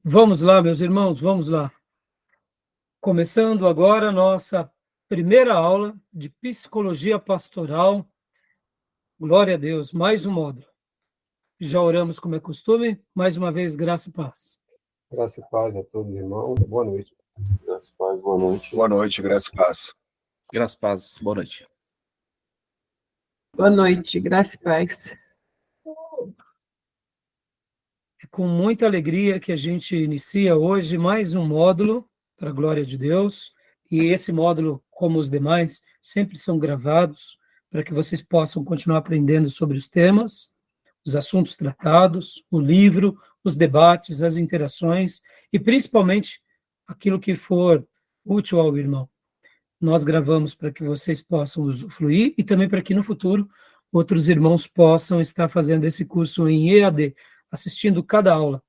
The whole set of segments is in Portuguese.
Vamos lá, meus irmãos, vamos lá. Começando agora a nossa primeira aula de psicologia pastoral. Glória a Deus, mais um módulo. Já oramos como é costume, mais uma vez, graça e paz. Graça e paz a todos, irmãos. Boa noite. Graça e paz, boa noite. Boa noite, graça e paz. Graça e paz, boa noite. Boa noite, graça e paz. É com muita alegria que a gente inicia hoje mais um módulo, para a glória de Deus, e esse módulo, como os demais, sempre são gravados para que vocês possam continuar aprendendo sobre os temas, os assuntos tratados, o livro, os debates, as interações e principalmente aquilo que for útil ao irmão. Nós gravamos para que vocês possam usufruir e também para que no futuro outros irmãos possam estar fazendo esse curso em EAD, assistindo cada aula,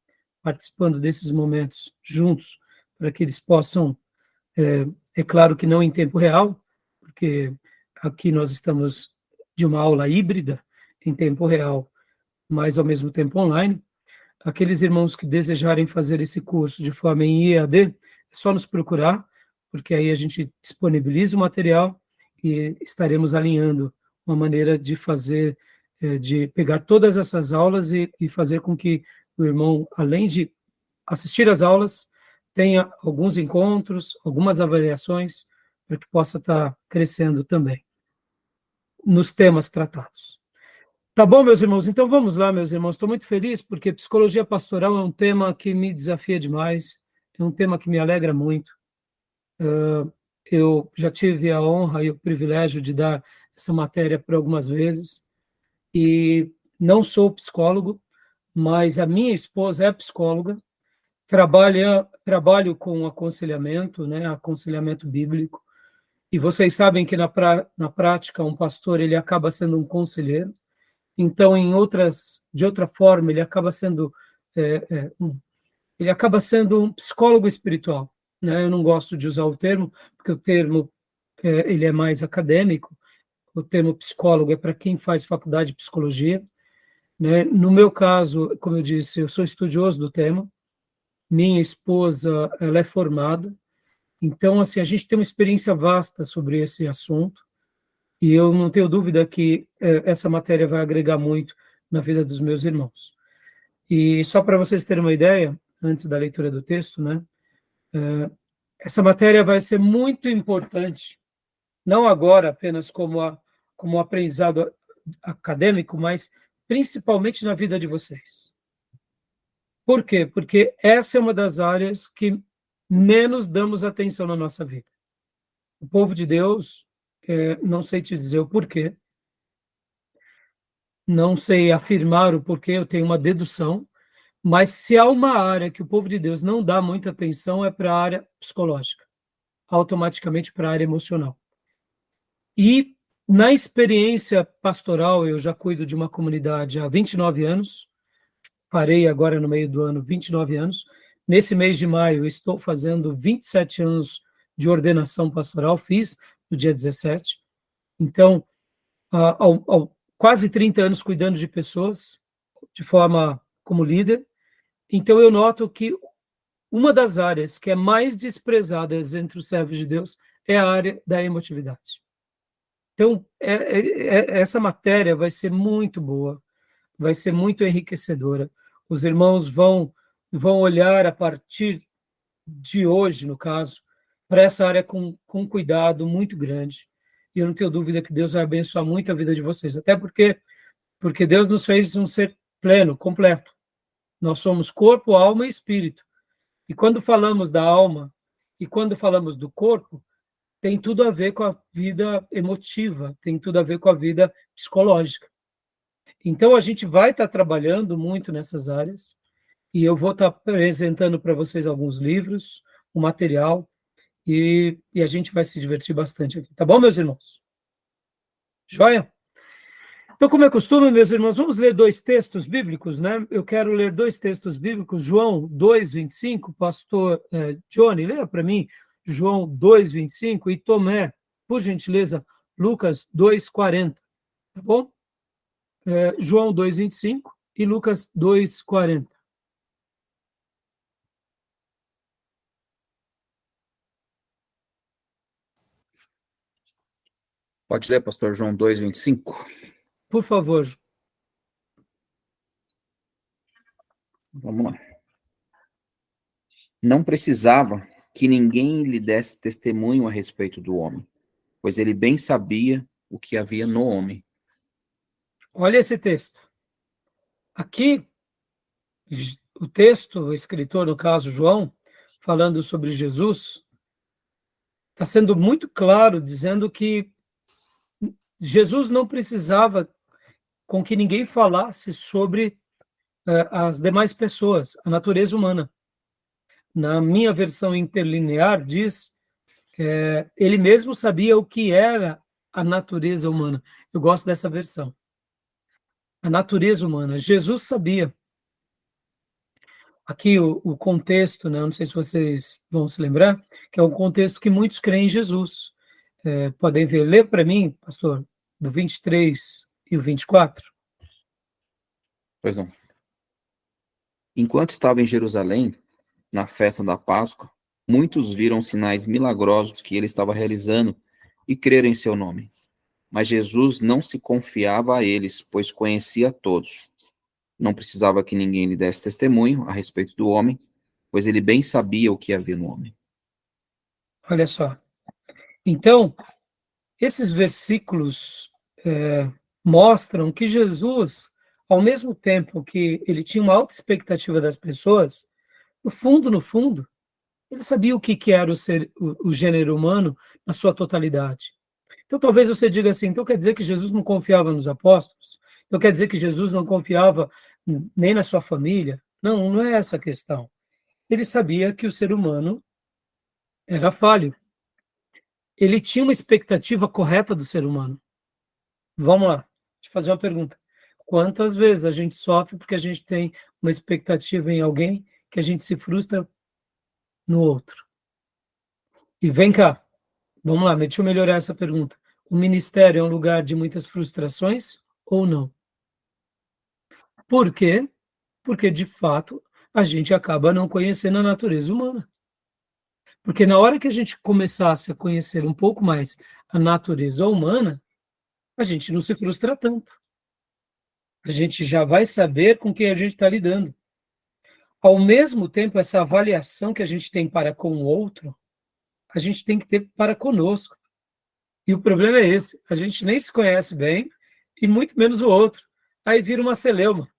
participando desses momentos juntos, para que eles possam, é claro que não em tempo real, porque aqui nós estamos de uma aula híbrida, em tempo real, mas ao mesmo tempo online. Aqueles irmãos que desejarem fazer esse curso de forma em EAD, é só nos procurar, porque aí a gente disponibiliza o material e estaremos alinhando uma maneira de fazer, de pegar todas essas aulas e fazer com que o irmão, além de assistir às aulas, tenha alguns encontros, algumas avaliações, para que possa estar crescendo também nos temas tratados. Tá bom, meus irmãos? Então vamos lá, meus irmãos. Estou muito feliz porque psicologia pastoral é um tema que me desafia demais, é um tema que me alegra muito. Eu já tive a honra e o privilégio de dar essa matéria por algumas vezes e não sou psicólogo, mas a minha esposa é psicóloga, trabalho com aconselhamento, né, aconselhamento bíblico, e vocês sabem que na prática um pastor ele acaba sendo um conselheiro. Então, de outra forma, ele acaba sendo um psicólogo espiritual, né? Eu não gosto de usar o termo, porque o termo ele é mais acadêmico. O termo psicólogo é para quem faz faculdade de psicologia, né? No meu caso, como eu disse, eu sou estudioso do tema. Minha esposa, ela é formada. Então, assim, a gente tem uma experiência vasta sobre esse assunto. E eu não tenho dúvida que essa matéria vai agregar muito na vida dos meus irmãos. E só para vocês terem uma ideia, antes da leitura do texto, né, essa matéria vai ser muito importante, não agora apenas como aprendizado acadêmico, mas principalmente na vida de vocês. Por quê? Porque essa é uma das áreas que menos damos atenção na nossa vida. O povo de Deus, não sei te dizer o porquê, não sei afirmar o porquê, eu tenho uma dedução, mas se há uma área que o povo de Deus não dá muita atenção é para a área psicológica, automaticamente para a área emocional. E na experiência pastoral, eu já cuido de uma comunidade há 29 anos, parei agora no meio do ano 29 anos, nesse mês de maio eu estou fazendo 27 anos de ordenação pastoral, fiz no dia 17, então, quase 30 anos cuidando de pessoas, de forma como líder. Então, eu noto que uma das áreas que é mais desprezada entre os servos de Deus é a área da emotividade. Então, essa matéria vai ser muito boa, vai ser muito enriquecedora. Os irmãos vão olhar a partir de hoje, no caso, para essa área com cuidado muito grande. E eu não tenho dúvida que Deus vai abençoar muito a vida de vocês, até porque Deus nos fez um ser pleno, completo. Nós somos corpo, alma e espírito. E quando falamos da alma e quando falamos do corpo, tem tudo a ver com a vida emotiva, tem tudo a ver com a vida psicológica. Então, a gente vai estar trabalhando muito nessas áreas e eu vou estar apresentando para vocês alguns livros, o material, e a gente vai se divertir bastante aqui. Tá bom, meus irmãos? Joia? Então, como é costume, meus irmãos, vamos ler dois textos bíblicos, né? Eu quero ler dois textos bíblicos, João 2:25, pastor Johnny, leia para mim, João 2:25, e Tomé, por gentileza, Lucas 2:40, tá bom? João 2:25 e Lucas 2:40. Pode ler, pastor João 2:25. Por favor. Vamos lá. Não precisava que ninguém lhe desse testemunho a respeito do homem, pois ele bem sabia o que havia no homem. Olha esse texto. Aqui, o texto, o escritor, no caso João, falando sobre Jesus, está sendo muito claro, dizendo que Jesus não precisava com que ninguém falasse sobre as demais pessoas, a natureza humana. Na minha versão interlinear, diz ele mesmo sabia o que era a natureza humana. Eu gosto dessa versão. A natureza humana. Jesus sabia. Aqui o contexto, né? Não sei se vocês vão se lembrar, que é um contexto que muitos creem em Jesus. Podem ver, lê para mim, pastor, do 23 e o 24. Pois não. Enquanto estava em Jerusalém, na festa da Páscoa, muitos viram sinais milagrosos que ele estava realizando e creram em seu nome. Mas Jesus não se confiava a eles, pois conhecia todos. Não precisava que ninguém lhe desse testemunho a respeito do homem, pois ele bem sabia o que havia no homem. Olha só. Então, esses versículos mostram que Jesus, ao mesmo tempo que ele tinha uma alta expectativa das pessoas, no fundo, ele sabia o que era o gênero humano na sua totalidade. Então, talvez você diga assim, então quer dizer que Jesus não confiava nos apóstolos? Então quer dizer que Jesus não confiava nem na sua família? Não, não é essa a questão. Ele sabia que o ser humano era falho. Ele tinha uma expectativa correta do ser humano. Vamos lá, deixa eu fazer uma pergunta. Quantas vezes a gente sofre porque a gente tem uma expectativa em alguém que a gente se frustra no outro? E vem cá, vamos lá, deixa eu melhorar essa pergunta. O ministério é um lugar de muitas frustrações ou não? Por quê? Porque, de fato, a gente acaba não conhecendo a natureza humana. Porque na hora que a gente começasse a conhecer um pouco mais a natureza humana, a gente não se frustra tanto. A gente já vai saber com quem a gente está lidando. Ao mesmo tempo, essa avaliação que a gente tem para com o outro, a gente tem que ter para conosco. E o problema é esse, a gente nem se conhece bem, e muito menos o outro. Aí vira uma celeuma,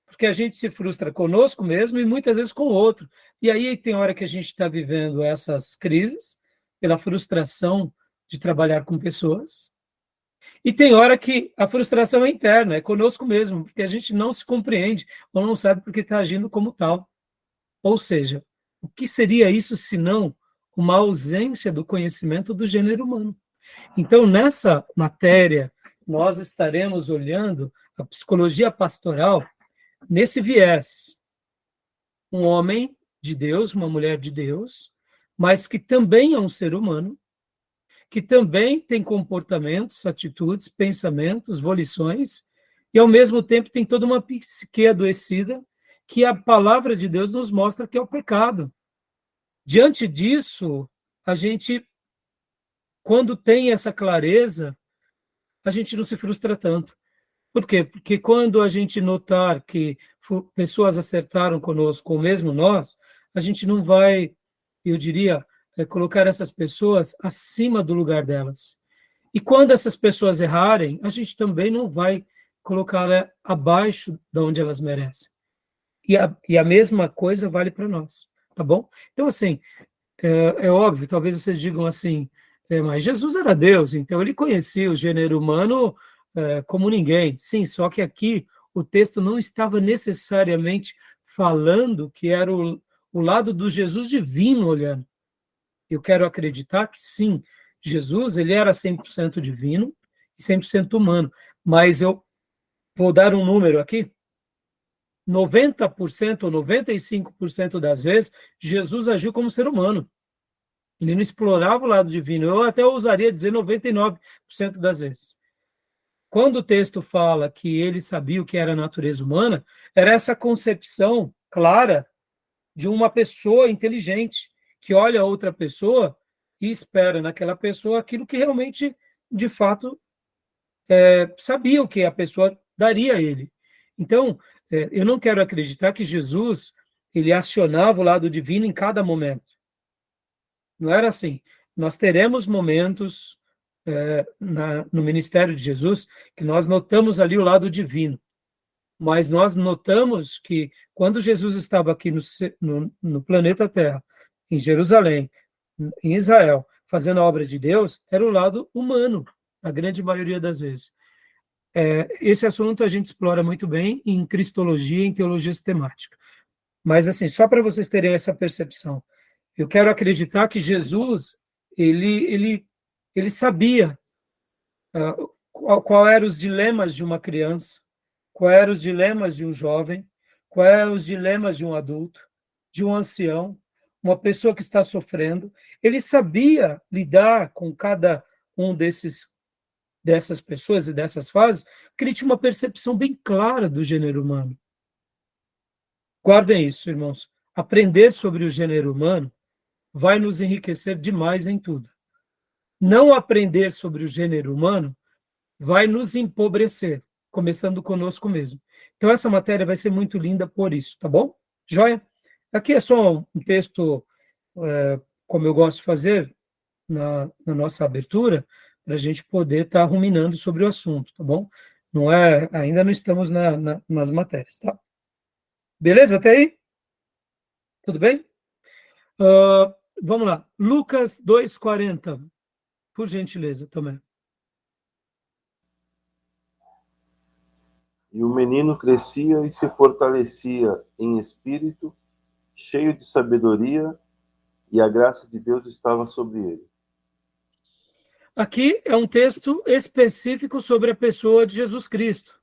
porque a gente se frustra conosco mesmo e muitas vezes com o outro. E aí tem hora que a gente está vivendo essas crises, pela frustração de trabalhar com pessoas, e tem hora que a frustração é interna, é conosco mesmo, porque a gente não se compreende, ou não sabe porque está agindo como tal. Ou seja, o que seria isso senão uma ausência do conhecimento do gênero humano? Então, nessa matéria, nós estaremos olhando a psicologia pastoral nesse viés. Um homem de Deus, uma mulher de Deus, mas que também é um ser humano, que também tem comportamentos, atitudes, pensamentos, volições, e ao mesmo tempo tem toda uma psique adoecida, que a palavra de Deus nos mostra que é o pecado. Diante disso, a gente, quando tem essa clareza, a gente não se frustra tanto. Por quê? Porque quando a gente notar que pessoas acertaram conosco, ou mesmo nós, a gente não vai, eu diria, colocar essas pessoas acima do lugar delas. E quando essas pessoas errarem, a gente também não vai colocar abaixo de onde elas merecem. E a mesma coisa vale para nós, tá bom? Então, assim, é óbvio, talvez vocês digam assim, mas Jesus era Deus, então ele conhecia o gênero humano como ninguém. Sim, só que aqui o texto não estava necessariamente falando que era o lado do Jesus divino olhando. Eu quero acreditar que sim, Jesus ele era 100% divino e 100% humano, mas eu vou dar um número aqui, 90% ou 95% das vezes, Jesus agiu como ser humano. Ele não explorava o lado divino. Eu até ousaria dizer 99% das vezes. Quando o texto fala que ele sabia o que era a natureza humana, era essa concepção clara de uma pessoa inteligente, que olha a outra pessoa e espera naquela pessoa aquilo que realmente de fato, sabia o que a pessoa daria a ele. Então, eu não quero acreditar que Jesus ele acionava o lado divino em cada momento. Não era assim. Nós teremos momentos no ministério de Jesus que nós notamos ali o lado divino. Mas nós notamos que quando Jesus estava aqui no planeta Terra, em Jerusalém, em Israel, fazendo a obra de Deus, era o lado humano, a grande maioria das vezes. Esse assunto a gente explora muito bem em Cristologia e em Teologia Sistemática. Mas, assim, só para vocês terem essa percepção, eu quero acreditar que Jesus, ele sabia qual eram os dilemas de uma criança, quais eram os dilemas de um jovem, quais eram os dilemas de um adulto, de um ancião, uma pessoa que está sofrendo. Ele sabia lidar com cada um dessas pessoas e dessas fases, porque ele tinha uma percepção bem clara do gênero humano. Guardem isso, irmãos. Aprender sobre o gênero humano vai nos enriquecer demais em tudo. Não aprender sobre o gênero humano vai nos empobrecer, começando conosco mesmo. Então, essa matéria vai ser muito linda por isso, tá bom? Joia? Aqui é só um texto, como eu gosto de fazer na nossa abertura, para a gente poder estar ruminando sobre o assunto, tá bom? Ainda não estamos nas matérias, tá? Beleza até aí? Tudo bem? Vamos lá. Lucas 2,40. Por gentileza, Tomé. E o menino crescia e se fortalecia em espírito, cheio de sabedoria, e a graça de Deus estava sobre ele. Aqui é um texto específico sobre a pessoa de Jesus Cristo.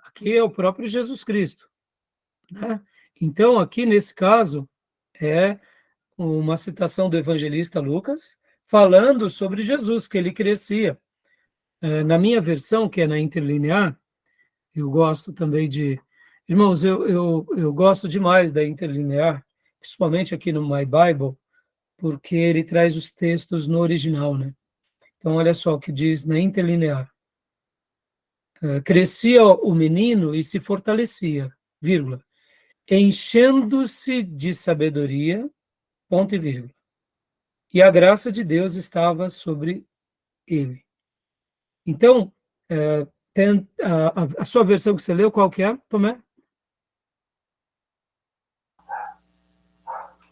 Aqui é o próprio Jesus Cristo, né? Então, aqui nesse caso, é uma citação do evangelista Lucas, falando sobre Jesus, que ele crescia. Na minha versão, que é na interlinear, eu gosto também de... Irmãos, eu gosto demais da interlinear, principalmente aqui no My Bible, porque ele traz os textos no original, né? Então, olha só o que diz na interlinear. Crescia o menino e se fortalecia, vírgula, enchendo-se de sabedoria, ponto e vírgula. E a graça de Deus estava sobre ele. Então, a sua versão que você leu, qual que é, Tomé?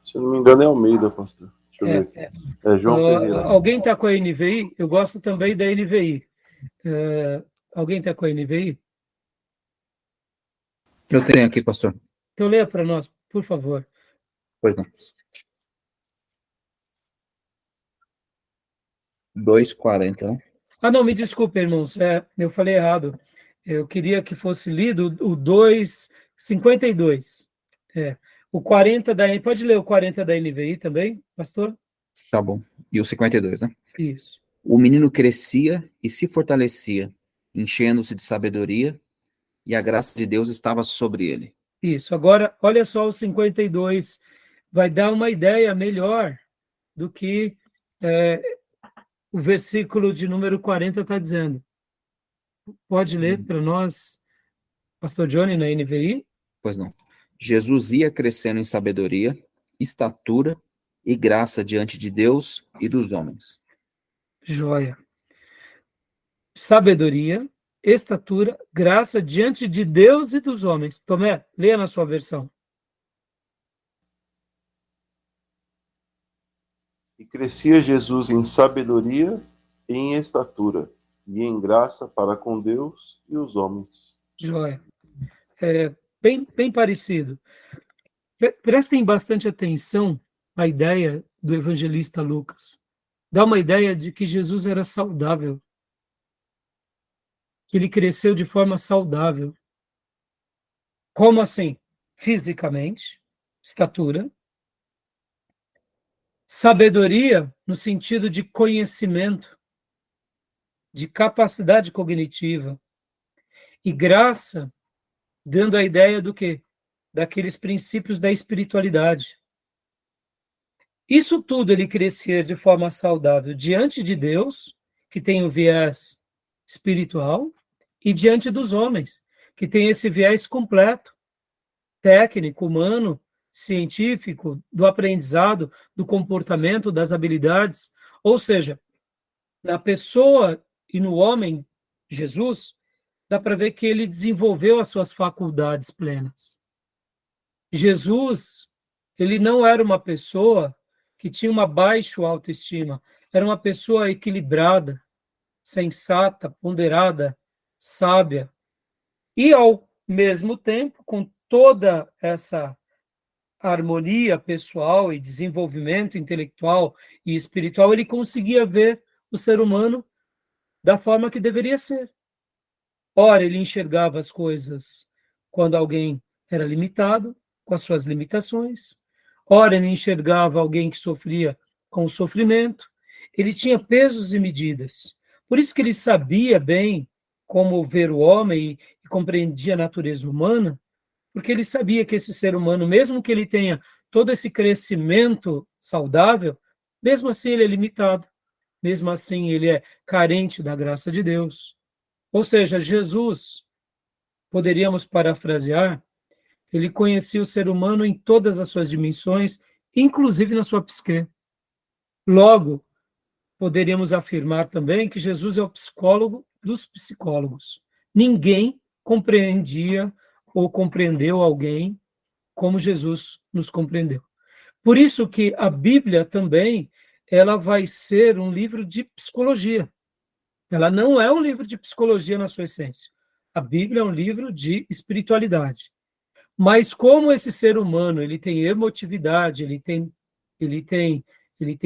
Se eu não me engano, é Almeida, pastor. Deixa eu ver aqui. É João Ferreira. Alguém está com a NVI? Eu gosto também da NVI. Alguém está com a NVI? Eu tenho aqui, pastor. Então, leia para nós, por favor. Pois não. 2,40, né? Não, me desculpe, irmãos, eu falei errado. Eu queria que fosse lido o 2,52. O 40 pode ler o 40 da NVI também, pastor? Tá bom. E o 52, né? Isso. O menino crescia e se fortalecia, enchendo-se de sabedoria, e a graça de Deus estava sobre ele. Isso. Agora, olha só o 52. Vai dar uma ideia melhor do que o versículo de número 40 está dizendo. Pode ler para nós, pastor Johnny, na NVI? Pois não. Jesus ia crescendo em sabedoria, estatura e graça diante de Deus e dos homens. Joia. Sabedoria, estatura, graça diante de Deus e dos homens. Tomé, leia na sua versão. E crescia Jesus em sabedoria, em estatura, e em graça para com Deus e os homens. Joia. Bem parecido. Prestem bastante atenção à ideia do evangelista Lucas. Dá uma ideia de que Jesus era saudável, que ele cresceu de forma saudável. Como assim? Fisicamente, estatura, sabedoria no sentido de conhecimento, de capacidade cognitiva, e graça, dando a ideia do quê? Daqueles princípios da espiritualidade. Isso tudo ele crescia de forma saudável diante de Deus que tem o viés espiritual, e diante dos homens, que tem esse viés completo, técnico, humano, científico, do aprendizado, do comportamento, das habilidades. Ou seja, na pessoa e no homem, Jesus, dá para ver que ele desenvolveu as suas faculdades plenas. Jesus, ele não era uma pessoa que tinha uma baixa autoestima, era uma pessoa equilibrada, sensata, ponderada, sábia. E, ao mesmo tempo, com toda essa harmonia pessoal e desenvolvimento intelectual e espiritual, ele conseguia ver o ser humano da forma que deveria ser. Ora, ele enxergava as coisas quando alguém era limitado, com as suas limitações. Ora, ele enxergava alguém que sofria com o sofrimento. Ele tinha pesos e medidas. Por isso que ele sabia bem como ver o homem e compreendia a natureza humana, porque ele sabia que esse ser humano, mesmo que ele tenha todo esse crescimento saudável, mesmo assim ele é limitado, mesmo assim ele é carente da graça de Deus. Ou seja, Jesus, poderíamos parafrasear, ele conhecia o ser humano em todas as suas dimensões, inclusive na sua psique. Logo, poderíamos afirmar também que Jesus é o psicólogo dos psicólogos. Ninguém compreendia ou compreendeu alguém como Jesus nos compreendeu. Por isso que a Bíblia também, ela vai ser um livro de psicologia. Ela não é um livro de psicologia na sua essência. A Bíblia é um livro de espiritualidade. Mas como esse ser humano, ele tem emotividade, ele tem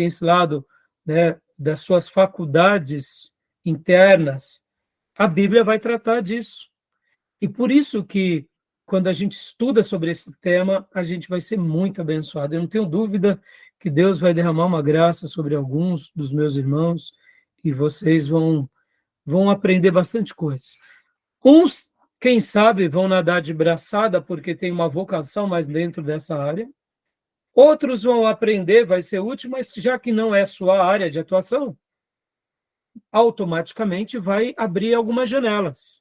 esse lado, né, das suas faculdades internas, a Bíblia vai tratar disso. E por isso que, quando a gente estuda sobre esse tema, a gente vai ser muito abençoado. Eu não tenho dúvida que Deus vai derramar uma graça sobre alguns dos meus irmãos e vocês vão aprender bastante coisa. Uns, quem sabe, vão nadar de braçada porque tem uma vocação mais dentro dessa área. Outros vão aprender, vai ser útil, mas já que não é sua área de atuação, automaticamente vai abrir algumas janelas.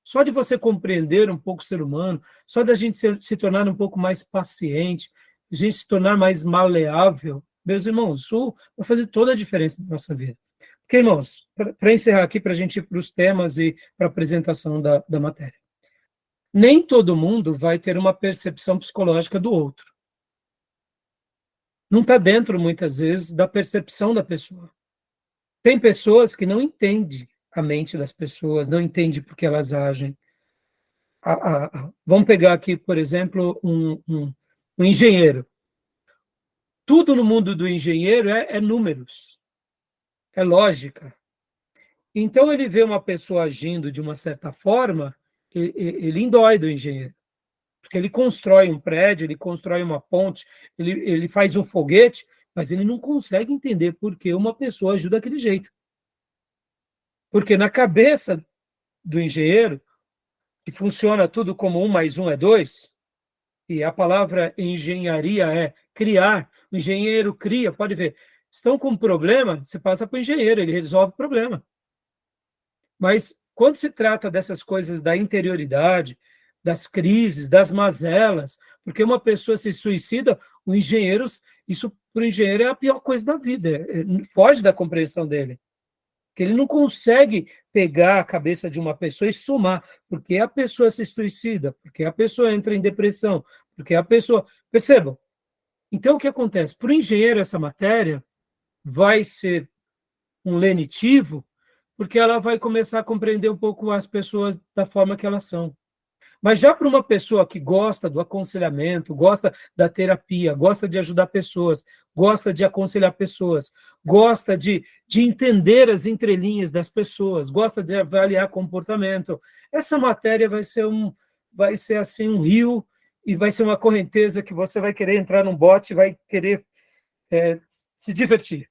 Só de você compreender um pouco o ser humano, só da gente se tornar um pouco mais paciente, a gente se tornar mais maleável, meus irmãos, isso vai fazer toda a diferença na nossa vida. Ok, irmãos, para encerrar aqui, para a gente ir para os temas e para a apresentação da matéria. Nem todo mundo vai ter uma percepção psicológica do outro. Não está dentro, muitas vezes, da percepção da pessoa. Tem pessoas que não entendem a mente das pessoas, não entendem por que elas agem. Vamos pegar aqui, por exemplo, um engenheiro. Tudo no mundo do engenheiro é números, é lógica. Então, ele vê uma pessoa agindo de uma certa forma, ele indói do engenheiro. Porque ele constrói um prédio, ele constrói uma ponte, ele faz um foguete, mas ele não consegue entender por que uma pessoa ajuda daquele jeito. Porque na cabeça do engenheiro, que funciona tudo como 1 mais 1 é 2, e a palavra engenharia é criar, o engenheiro cria, pode ver, estão com um problema, você passa para o engenheiro, ele resolve o problema. Mas quando se trata dessas coisas da interioridade, das crises, das mazelas, porque uma pessoa se suicida, o engenheiro, isso para o engenheiro é a pior coisa da vida, foge da compreensão dele. Porque ele não consegue pegar a cabeça de uma pessoa e somar, porque a pessoa se suicida, porque a pessoa entra em depressão, porque a pessoa... Percebam? Então, o que acontece? Para o engenheiro, essa matéria vai ser um lenitivo, porque ela vai começar a compreender um pouco as pessoas da forma que elas são. Mas já para uma pessoa que gosta do aconselhamento, gosta da terapia, gosta de ajudar pessoas, gosta de aconselhar pessoas, gosta de entender as entrelinhas das pessoas, gosta de avaliar comportamento, essa matéria vai ser assim um rio e vai ser uma correnteza que você vai querer entrar num bote e vai querer se divertir,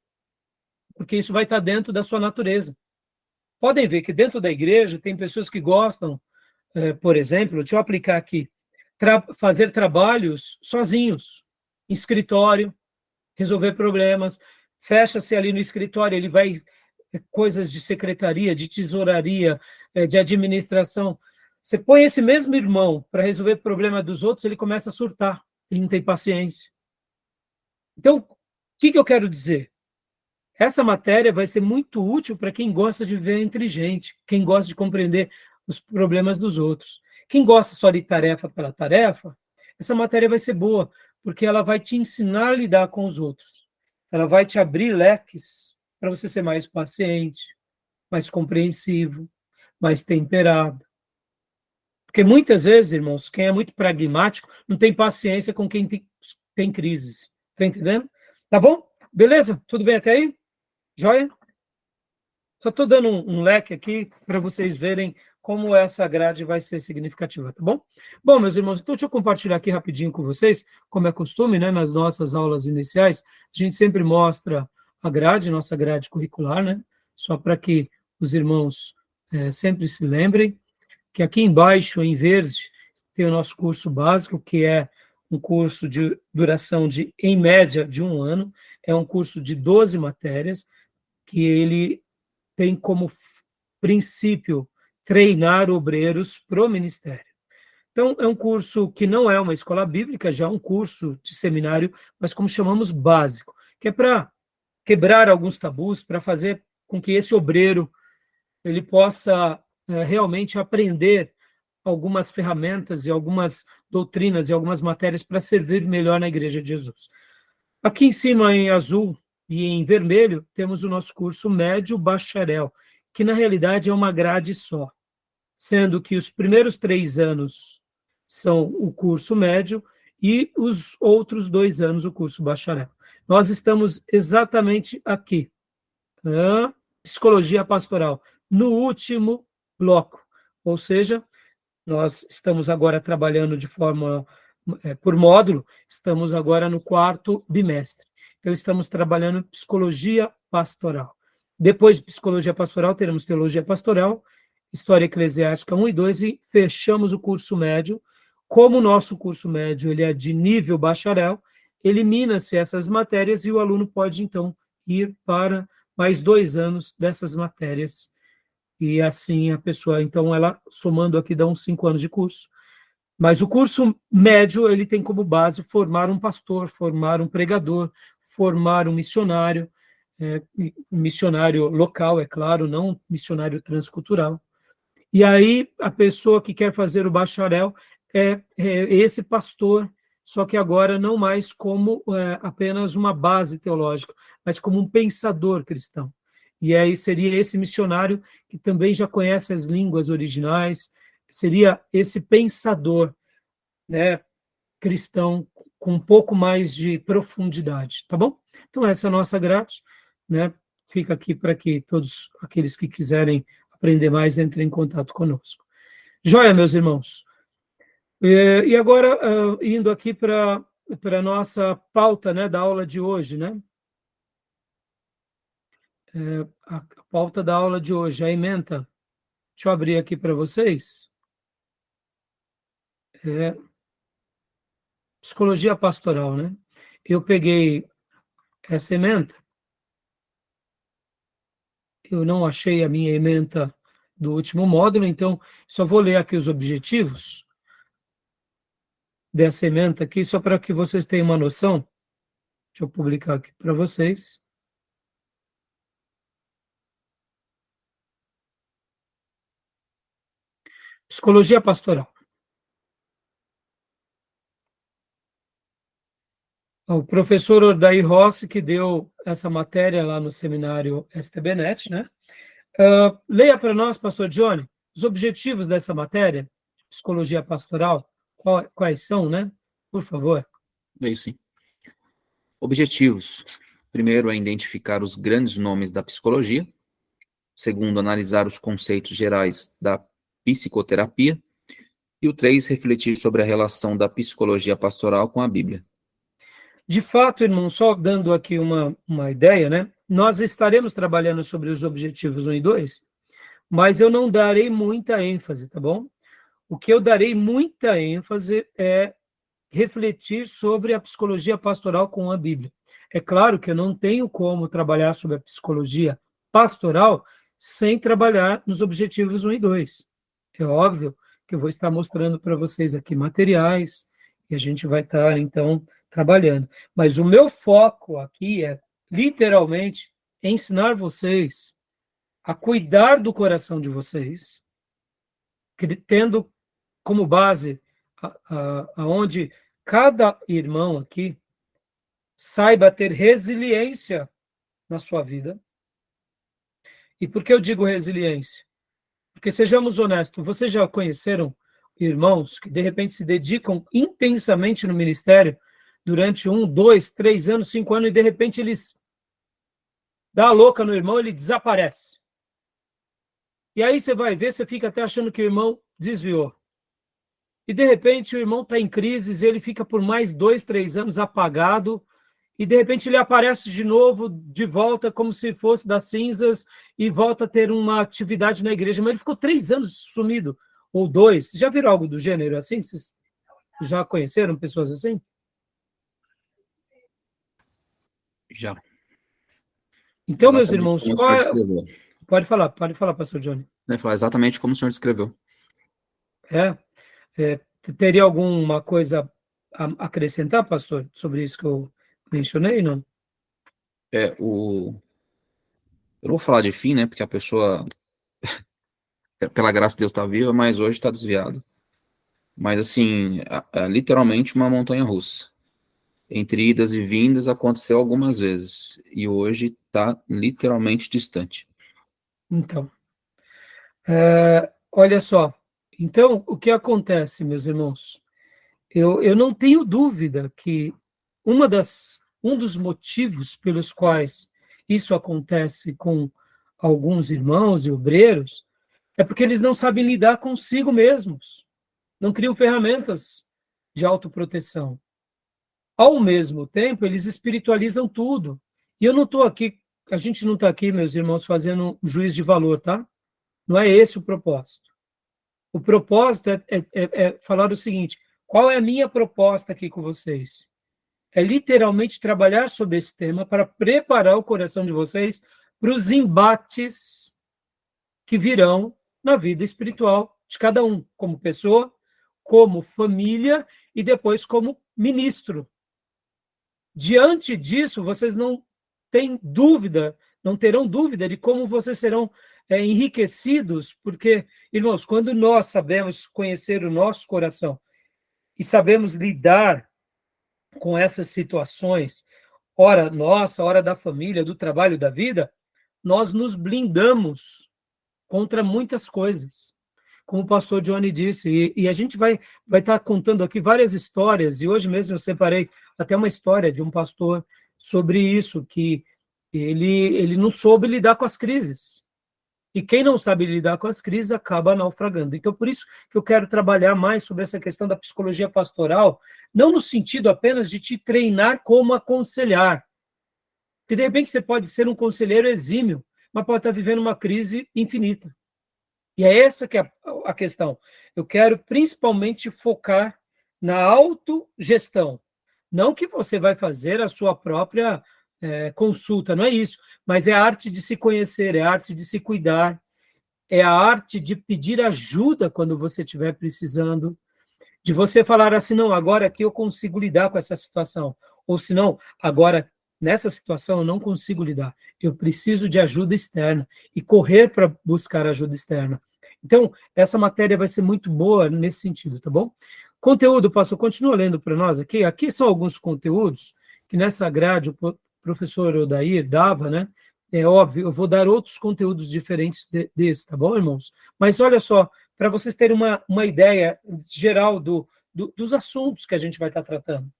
porque isso vai estar dentro da sua natureza. Podem ver que dentro da igreja tem pessoas que gostam, por exemplo, deixa eu aplicar aqui, fazer trabalhos sozinhos, em escritório, resolver problemas, fecha-se ali no escritório, ele vai coisas de secretaria, de tesouraria, de administração. Você põe esse mesmo irmão para resolver o problema dos outros, ele começa a surtar, ele não tem paciência. Então, o que eu quero dizer? Essa matéria vai ser muito útil para quem gosta de ver entre gente, quem gosta de compreender os problemas dos outros. Quem gosta só de tarefa pela tarefa, essa matéria vai ser boa, porque ela vai te ensinar a lidar com os outros. Ela vai te abrir leques para você ser mais paciente, mais compreensivo, mais temperado. Porque muitas vezes, irmãos, quem é muito pragmático não tem paciência com quem tem crises. Está entendendo? Tá bom? Beleza? Tudo bem até aí? Joia? Só estou dando um leque aqui para vocês verem como essa grade vai ser significativa, tá bom? Bom, meus irmãos, então deixa eu compartilhar aqui rapidinho com vocês, como é costume, né, nas nossas aulas iniciais, a gente sempre mostra a grade, nossa grade curricular, né, só para que os irmãos sempre se lembrem que aqui embaixo, em verde, tem o nosso curso básico, que é um curso de duração de, em média, de 1 ano, é um curso de 12 matérias, que ele tem como princípio treinar obreiros para o ministério. Então, é um curso que não é uma escola bíblica, já é um curso de seminário, mas como chamamos básico, que é para quebrar alguns tabus, para fazer com que esse obreiro ele possa realmente aprender algumas ferramentas e algumas doutrinas e algumas matérias para servir melhor na Igreja de Jesus. Aqui em cima, em azul e em vermelho, temos o nosso curso médio bacharel, que na realidade é uma grade só, sendo que os primeiros 3 anos são o curso médio e os outros 2 anos o curso bacharel. Nós estamos exatamente aqui, psicologia pastoral, no último bloco, ou seja, nós estamos agora trabalhando de forma por módulo, estamos agora no 4º bimestre. Então, estamos trabalhando psicologia pastoral. Depois de psicologia pastoral, teremos teologia pastoral, história eclesiástica 1 e 2, e fechamos o curso médio. Como o nosso curso médio ele é de nível bacharel, elimina-se essas matérias e o aluno pode, então, ir para mais 2 anos dessas matérias. E assim a pessoa, então, ela somando aqui dá uns 5 anos de curso. Mas o curso médio, ele tem como base formar um pastor, formar um pregador, formar um missionário local, é claro, não missionário transcultural. E aí, a pessoa que quer fazer o bacharel é esse pastor, só que agora não mais como apenas uma base teológica, mas como um pensador cristão. E aí seria esse missionário que também já conhece as línguas originais, seria esse pensador, né, cristão com um pouco mais de profundidade, tá bom? Então, essa é a nossa grade, né? Fica aqui para que todos aqueles que quiserem aprender mais entrem em contato conosco. Joia, meus irmãos? E agora, indo aqui para a nossa pauta, né, da aula de hoje, né? A pauta da aula de hoje, a ementa. Deixa eu abrir aqui para vocês. Psicologia pastoral, né? Eu peguei essa ementa. Eu não achei a minha ementa do último módulo, então só vou ler aqui os objetivos dessa ementa aqui, só para que vocês tenham uma noção. Deixa eu publicar aqui para vocês. Psicologia pastoral. O professor Odair Rossi, que deu essa matéria lá no seminário STBnet, né? Leia para nós, pastor Johnny, os objetivos dessa matéria, psicologia pastoral, quais são, né? Por favor. É isso, sim. Objetivos. Primeiro é identificar os grandes nomes da psicologia. Segundo, analisar os conceitos gerais da psicoterapia. E o 3, refletir sobre a relação da psicologia pastoral com a Bíblia. De fato, irmão, só dando aqui uma ideia, né? Nós estaremos trabalhando sobre os objetivos 1 e 2, mas eu não darei muita ênfase, tá bom? O que eu darei muita ênfase é refletir sobre a psicologia pastoral com a Bíblia. É claro que eu não tenho como trabalhar sobre a psicologia pastoral sem trabalhar nos objetivos 1 e 2. É óbvio que eu vou estar mostrando para vocês aqui materiais, e a gente vai estar, então, trabalhando. Mas o meu foco aqui é, literalmente, ensinar vocês a cuidar do coração de vocês, tendo como base aonde cada irmão aqui saiba ter resiliência na sua vida. E por que eu digo resiliência? Porque, sejamos honestos, vocês já conheceram irmãos que, de repente, se dedicam intensamente no ministério durante 1, 2, 3 anos, 5 anos, e, de repente, eles dão a louca no irmão, ele desaparece. E aí você vai ver, você fica até achando que o irmão desviou. E, de repente, o irmão está em crise, ele fica por mais 2, 3 anos apagado, e, de repente, ele aparece de novo, de volta, como se fosse das cinzas, e volta a ter uma atividade na igreja. Mas ele ficou 3 anos sumido, ou 2. Já viram algo do gênero assim? Vocês já conheceram pessoas assim? Já. Então, meus Exatamente irmãos, como o senhor descreveu. Pode falar, pastor Johnny. Né, falar exatamente como o senhor descreveu. Teria alguma coisa a acrescentar, pastor, sobre isso que eu mencionei, não? Eu não vou falar de fim, né? Porque a pessoa, pela graça de Deus, está viva, mas hoje está desviado. Mas, assim, literalmente uma montanha-russa. Entre idas e vindas aconteceu algumas vezes. E hoje está literalmente distante. Então, olha só. Então, o que acontece, meus irmãos? Eu não tenho dúvida que um dos motivos pelos quais isso acontece com alguns irmãos e obreiros é porque eles não sabem lidar consigo mesmos, não criam ferramentas de autoproteção. Ao mesmo tempo, eles espiritualizam tudo. E eu não estou aqui, a gente não está aqui, meus irmãos, fazendo um juízo de valor, tá? Não é esse o propósito. O propósito é falar o seguinte: qual é a minha proposta aqui com vocês? É literalmente trabalhar sobre esse tema para preparar o coração de vocês para os embates que virão na vida espiritual de cada um, como pessoa, como família e depois como ministro. Diante disso, vocês não têm dúvida, não terão dúvida de como vocês serão enriquecidos, porque, irmãos, quando nós sabemos conhecer o nosso coração e sabemos lidar com essas situações, ora nossa, ora da família, do trabalho, da vida, nós nos blindamos contra muitas coisas, como o pastor Johnny disse, e a gente vai estar contando aqui várias histórias, e hoje mesmo eu separei até uma história de um pastor sobre isso, que ele não soube lidar com as crises. E quem não sabe lidar com as crises acaba naufragando. Então, por isso que eu quero trabalhar mais sobre essa questão da psicologia pastoral, não no sentido apenas de te treinar como aconselhar. Porque, de repente, você pode ser um conselheiro exímio, mas pode estar vivendo uma crise infinita. E é essa que é a questão. Eu quero principalmente focar na autogestão. Não que você vai fazer a sua própria consulta, não é isso, mas é a arte de se conhecer, é a arte de se cuidar, é a arte de pedir ajuda quando você estiver precisando, de você falar assim, não, agora aqui eu consigo lidar com essa situação, ou se não, agora nessa situação eu não consigo lidar, eu preciso de ajuda externa, e correr para buscar ajuda externa. Então, essa matéria vai ser muito boa nesse sentido, tá bom? Conteúdo, pastor, continua lendo para nós aqui. Aqui são alguns conteúdos que nessa grade o professor Odair dava, né? É óbvio, eu vou dar outros conteúdos diferentes desse, tá bom, irmãos? Mas olha só, para vocês terem uma ideia geral dos assuntos que a gente vai estar tratando.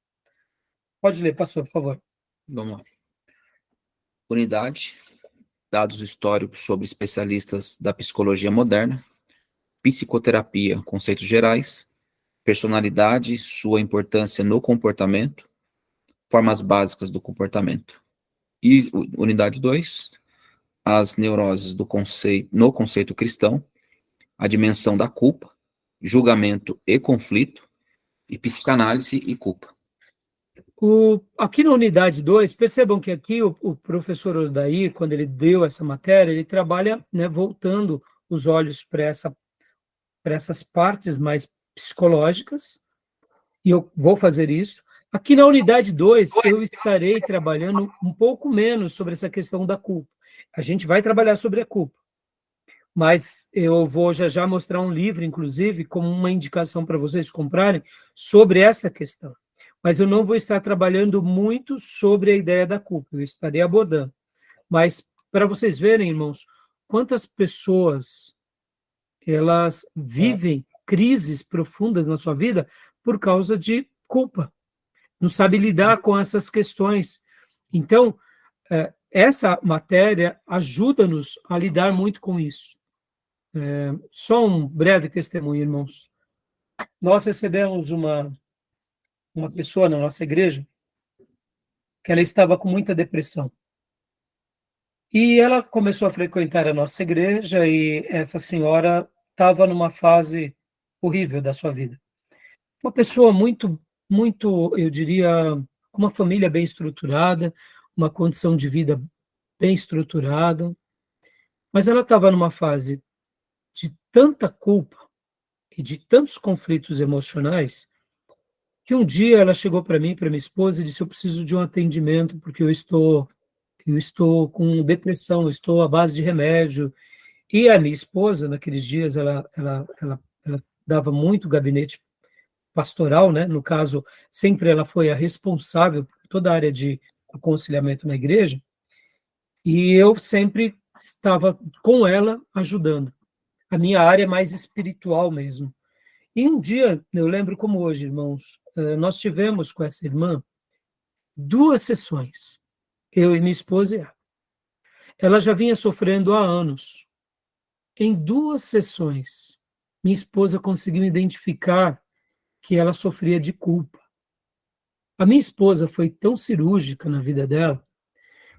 Pode ler, pastor, por favor. Vamos lá. Unidade, dados históricos sobre especialistas da psicologia moderna, psicoterapia, conceitos gerais, personalidade, sua importância no comportamento, formas básicas do comportamento. E unidade 2, as neuroses no conceito cristão, a dimensão da culpa, julgamento e conflito, e psicanálise e culpa. Aqui na unidade 2, percebam que aqui o professor Odair, quando ele deu essa matéria, ele trabalha, né, voltando os olhos para essas partes mais psicológicas, e eu vou fazer isso. Aqui na unidade 2, eu estarei trabalhando um pouco menos sobre essa questão da culpa. A gente vai trabalhar sobre a culpa, mas eu vou já mostrar um livro, inclusive, como uma indicação para vocês comprarem, sobre essa questão. Mas eu não vou estar trabalhando muito sobre a ideia da culpa, eu estarei abordando. Mas, para vocês verem, irmãos, quantas pessoas elas vivem crises profundas na sua vida por causa de culpa, não sabe lidar com essas questões. Então, essa matéria ajuda-nos a lidar muito com isso. Só um breve testemunho, irmãos. Nós recebemos uma pessoa na nossa igreja que ela estava com muita depressão. E ela começou a frequentar a nossa igreja e essa senhora estava numa fase horrível da sua vida. Uma pessoa muito, eu diria, com uma família bem estruturada, uma condição de vida bem estruturada, mas ela estava numa fase de tanta culpa e de tantos conflitos emocionais que um dia ela chegou para mim, para minha esposa, e disse: eu preciso de um atendimento porque eu estou com depressão, eu estou à base de remédio. E a minha esposa, naqueles dias, ela dava muito gabinete pastoral, né? No caso, sempre ela foi a responsável por toda a área de aconselhamento na igreja, e eu sempre estava com ela ajudando. A minha área é mais espiritual mesmo. E um dia, eu lembro como hoje, irmãos, nós tivemos com essa irmã 2 sessões, eu e minha esposa e ela. Ela já vinha sofrendo há anos. Em 2 sessões, minha esposa conseguiu identificar que ela sofria de culpa. A minha esposa foi tão cirúrgica na vida dela,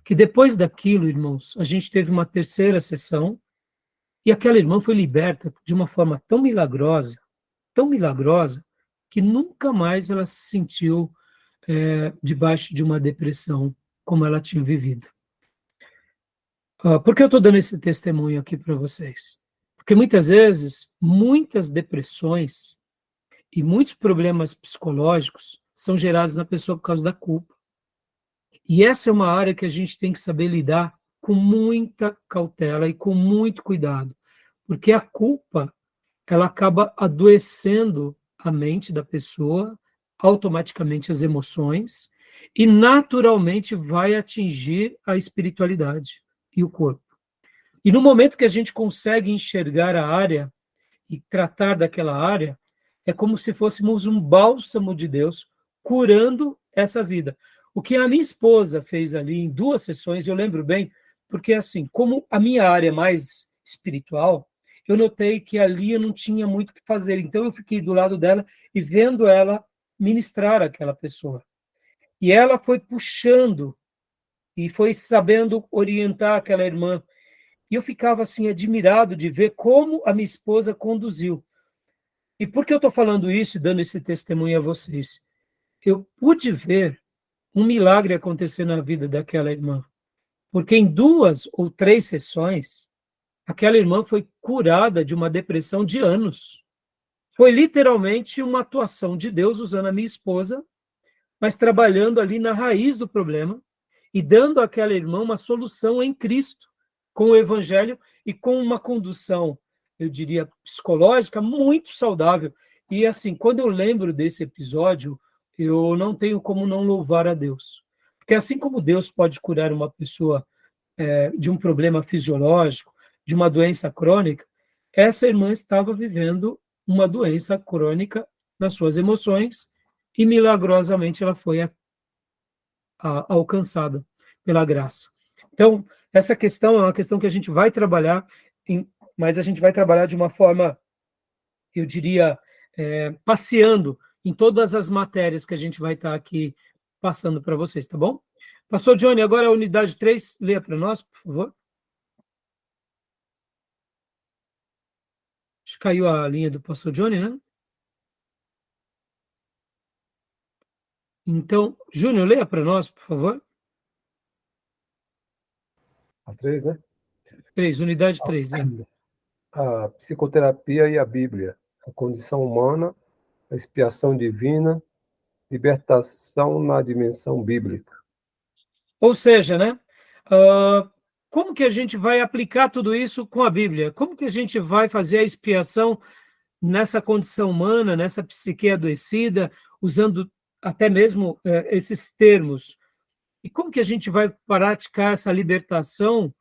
que depois daquilo, irmãos, a gente teve uma 3ª sessão, e aquela irmã foi liberta de uma forma tão milagrosa, que nunca mais ela se sentiu debaixo de uma depressão como ela tinha vivido. Por que eu estou dando esse testemunho aqui para vocês? Porque muitas vezes, muitas depressões e muitos problemas psicológicos são gerados na pessoa por causa da culpa. E essa é uma área que a gente tem que saber lidar com muita cautela e com muito cuidado, porque a culpa, ela acaba adoecendo a mente da pessoa, automaticamente as emoções, e naturalmente vai atingir a espiritualidade e o corpo. E no momento que a gente consegue enxergar a área e tratar daquela área, é como se fôssemos um bálsamo de Deus curando essa vida. O que a minha esposa fez ali em 2 sessões, eu lembro bem, porque assim, como a minha área é mais espiritual, eu notei que ali eu não tinha muito o que fazer, então eu fiquei do lado dela e vendo ela ministrar aquela pessoa. E ela foi puxando e foi sabendo orientar aquela irmã. E eu ficava assim admirado de ver como a minha esposa conduziu. E por que eu estou falando isso e dando esse testemunho a vocês? Eu pude ver um milagre acontecer na vida daquela irmã. Porque em 2 ou 3 sessões, aquela irmã foi curada de uma depressão de anos. Foi literalmente uma atuação de Deus usando a minha esposa, mas trabalhando ali na raiz do problema e dando àquela irmã uma solução em Cristo, com o Evangelho e com uma condução, eu diria, psicológica muito saudável. E assim, quando eu lembro desse episódio, eu não tenho como não louvar a Deus. Porque assim como Deus pode curar uma pessoa de um problema fisiológico, de uma doença crônica, essa irmã estava vivendo uma doença crônica nas suas emoções e milagrosamente ela foi alcançada pela graça. Então, essa questão é uma questão que a gente vai trabalhar, mas a gente vai trabalhar de uma forma, eu diria, passeando em todas as matérias que a gente vai estar aqui passando para vocês, tá bom? Pastor Johnny, agora a unidade 3, leia para nós, por favor. Acho que caiu a linha do pastor Johnny, né? Então, Júnior, leia para nós, por favor. A 3, né? 3, unidade 3. A psicoterapia e a Bíblia. A condição humana, a expiação divina, libertação na dimensão bíblica. Ou seja, né? Como que a gente vai aplicar tudo isso com a Bíblia? Como que a gente vai fazer a expiação nessa condição humana, nessa psique adoecida, usando até mesmo esses termos? E como que a gente vai praticar essa libertação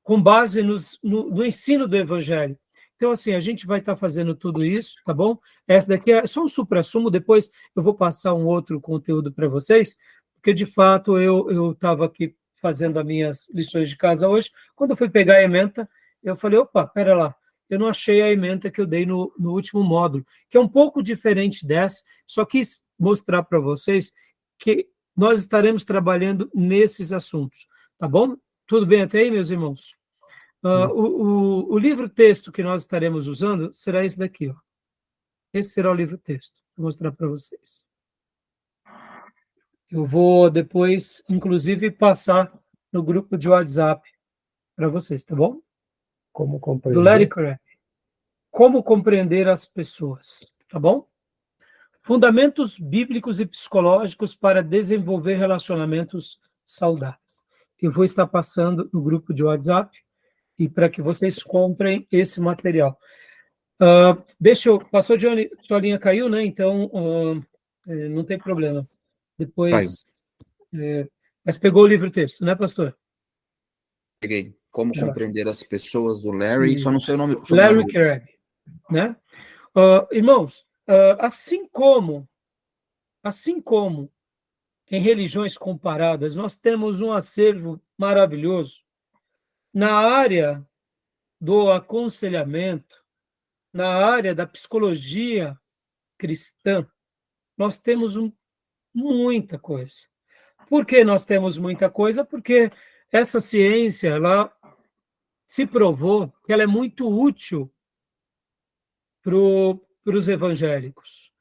com base no ensino do Evangelho? Então, assim, a gente vai estar fazendo tudo isso, tá bom? Essa daqui é só um suprassumo, depois eu vou passar um outro conteúdo para vocês, porque, de fato, eu estava aqui fazendo as minhas lições de casa hoje. Quando eu fui pegar a ementa, eu falei, opa, pera lá, eu não achei a ementa que eu dei no último módulo, que é um pouco diferente dessa, só quis mostrar para vocês que nós estaremos trabalhando nesses assuntos, tá bom? Tudo bem até aí, meus irmãos? O livro-texto que nós estaremos usando será esse daqui, ó. Esse será o livro-texto. Vou mostrar para vocês. Eu vou depois, inclusive, passar no grupo de WhatsApp para vocês, tá bom? Como Do compreender? Larry Crabb. Como compreender as pessoas, tá bom? Fundamentos bíblicos e psicológicos para desenvolver relacionamentos saudáveis. Eu vou estar passando no grupo de WhatsApp e para que vocês comprem esse material. Pastor Johnny, sua linha caiu, né? Então, não tem problema. Depois, mas pegou o livro-texto, né, pastor? Peguei. Como compreender as pessoas, do Larry, só não sei o nome. Larry Crabb, né? Irmãos, assim como em religiões comparadas, nós temos um acervo maravilhoso na área do aconselhamento, na área da psicologia cristã, nós temos muita coisa. Por que nós temos muita coisa? Porque essa ciência, ela se provou que ela é muito útil para os evangélicos.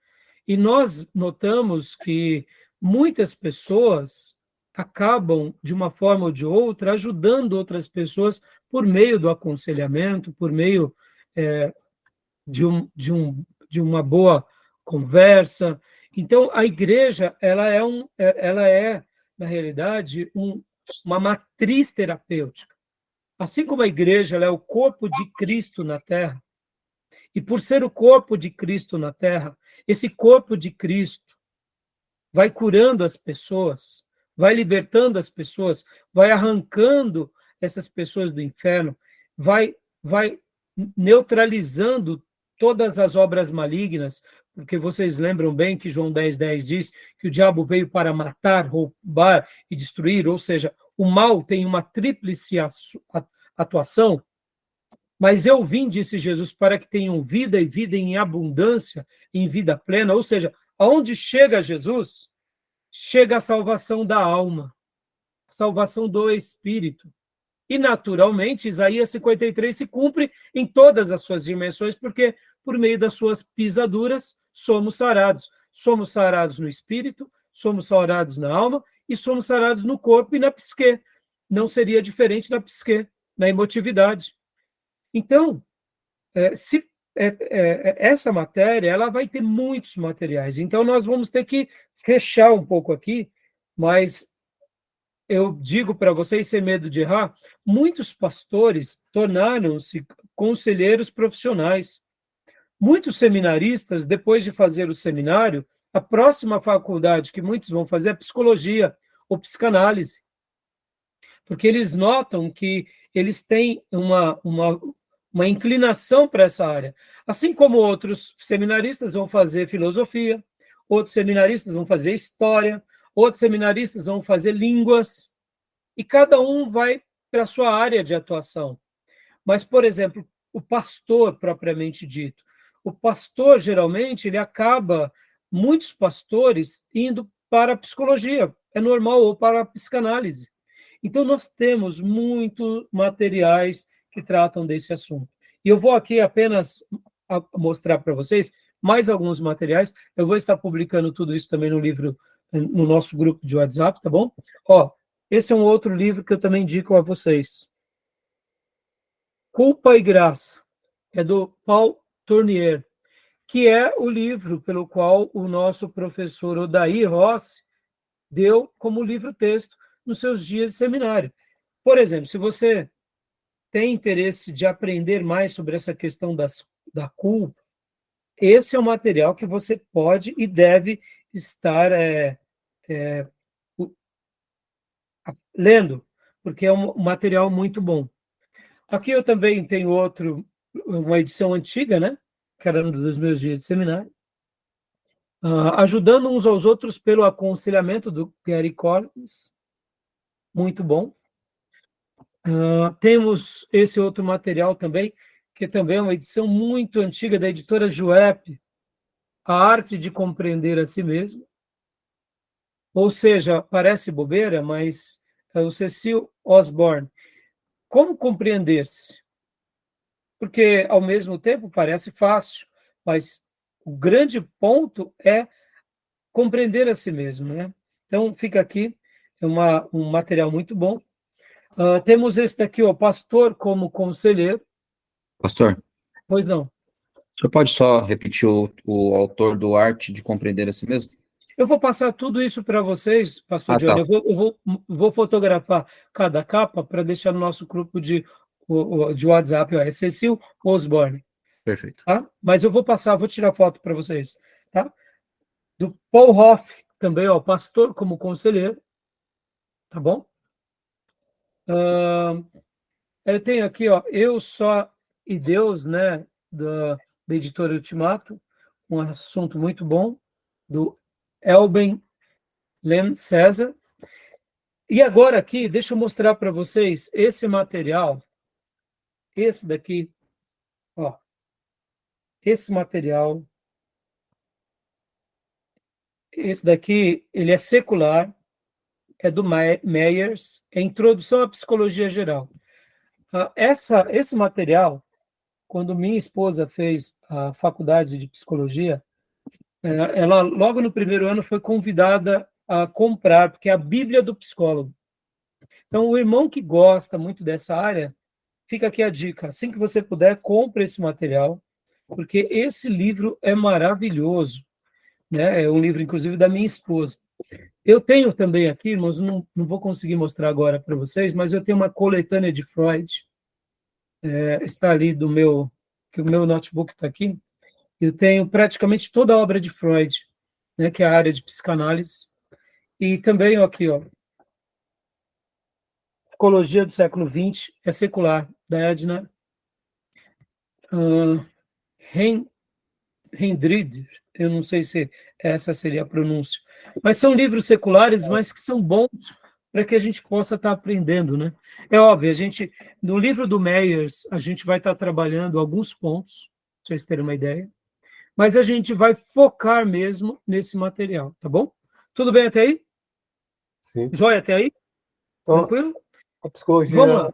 E nós notamos que muitas pessoas acabam, de uma forma ou de outra, ajudando outras pessoas por meio do aconselhamento, por meio de uma boa conversa. Então, a igreja, ela é na realidade, uma matriz terapêutica. Assim como a igreja ela é o corpo de Cristo na Terra, e por ser o corpo de Cristo na Terra, esse corpo de Cristo vai curando as pessoas, vai libertando as pessoas, vai arrancando essas pessoas do inferno, vai neutralizando todas as obras malignas, porque vocês lembram bem que João 10:10 diz que o diabo veio para matar, roubar e destruir, ou seja, o mal tem uma tríplice atuação. Mas eu vim, disse Jesus, para que tenham vida e vida em abundância, em vida plena. Ou seja, aonde chega Jesus, chega a salvação da alma, a salvação do espírito. E, naturalmente, Isaías 53 se cumpre em todas as suas dimensões, porque por meio das suas pisaduras somos sarados. Somos sarados no espírito, somos sarados na alma e somos sarados no corpo e na psique. Não seria diferente na psique, na emotividade. Então, essa matéria ela vai ter muitos materiais. Então, nós vamos ter que fechar um pouco aqui, mas eu digo para vocês, sem medo de errar, muitos pastores tornaram-se conselheiros profissionais. Muitos seminaristas, depois de fazer o seminário, a próxima faculdade que muitos vão fazer é psicologia ou psicanálise, porque eles notam que eles têm uma inclinação para essa área. Assim como outros seminaristas vão fazer filosofia, outros seminaristas vão fazer história, outros seminaristas vão fazer línguas, e cada um vai para a sua área de atuação. Mas, por exemplo, o pastor, propriamente dito, o pastor, geralmente, ele acaba, muitos pastores, indo para a psicologia, é normal, ou para a psicanálise. Então, nós temos muitos materiais que tratam desse assunto. E eu vou aqui apenas mostrar para vocês mais alguns materiais. Eu vou estar publicando tudo isso também no livro no nosso grupo de WhatsApp, tá bom? Ó, esse é um outro livro que eu também indico a vocês. Culpa e Graça, é do Paul Tournier, que é o livro pelo qual o nosso professor Odair Rossi deu como livro-texto nos seus dias de seminário. Por exemplo, se você tem interesse de aprender mais sobre essa questão da culpa, esse é o material que você pode e deve estar lendo, porque é um material muito bom. Aqui eu também tenho uma edição antiga, né? Que era um dos meus dias de seminário. Ajudando uns aos outros pelo aconselhamento do Gary Collins. Muito bom. Temos esse outro material também, que também é uma edição muito antiga da editora Juep, A Arte de Compreender a Si Mesmo. Ou seja, parece bobeira, mas é o Cecil Osborne. Como compreender-se? Porque, ao mesmo tempo, parece fácil, mas o grande ponto é compreender a si mesmo, né? Então, fica aqui, é um material muito bom. Temos esse daqui, o Pastor como Conselheiro. Pastor, Pois não. o senhor pode só repetir o autor do Arte de Compreender a Si Mesmo? Eu vou passar tudo isso para vocês, Pastor Johnny. Tá. Eu vou fotografar cada capa para deixar no nosso grupo de WhatsApp. É Cecil Osborne. Perfeito. Tá? Mas eu vou tirar foto para vocês. Tá? Do Paul Hoff, também, ó, Pastor como Conselheiro. Tá bom? Eu tenho aqui, ó, Eu Só e Deus, né, da editora Ultimato, um assunto muito bom, do Elben Lem César. E agora aqui, deixa eu mostrar para vocês esse material, esse daqui, ó, esse material, esse daqui, ele é secular, é do Myers, é Introdução à Psicologia Geral. Esse material, quando minha esposa fez a faculdade de psicologia, ela logo no primeiro ano foi convidada a comprar, porque é a Bíblia do psicólogo. Então, o irmão que gosta muito dessa área, fica aqui a dica, assim que você puder, compre esse material, porque esse livro é maravilhoso, né? É um livro, inclusive, da minha esposa. Eu tenho também aqui, irmãos, não vou conseguir mostrar agora para vocês, mas eu tenho uma coletânea de Freud, está ali que o meu notebook está aqui. Eu tenho praticamente toda a obra de Freud, né, que é a área de psicanálise, e também aqui, ó, Psicologia do século XX, é secular, da Edna Hendrid, eu não sei se essa seria a pronúncia, mas são livros seculares, mas que são bons para que a gente possa estar aprendendo, né? É óbvio, no livro do Myers, a gente vai estar trabalhando alguns pontos, para vocês terem uma ideia, mas a gente vai focar mesmo nesse material, tá bom? Tudo bem até aí? Sim. Joia até aí? Então, Tranquilo? a psicologia, Vamos lá.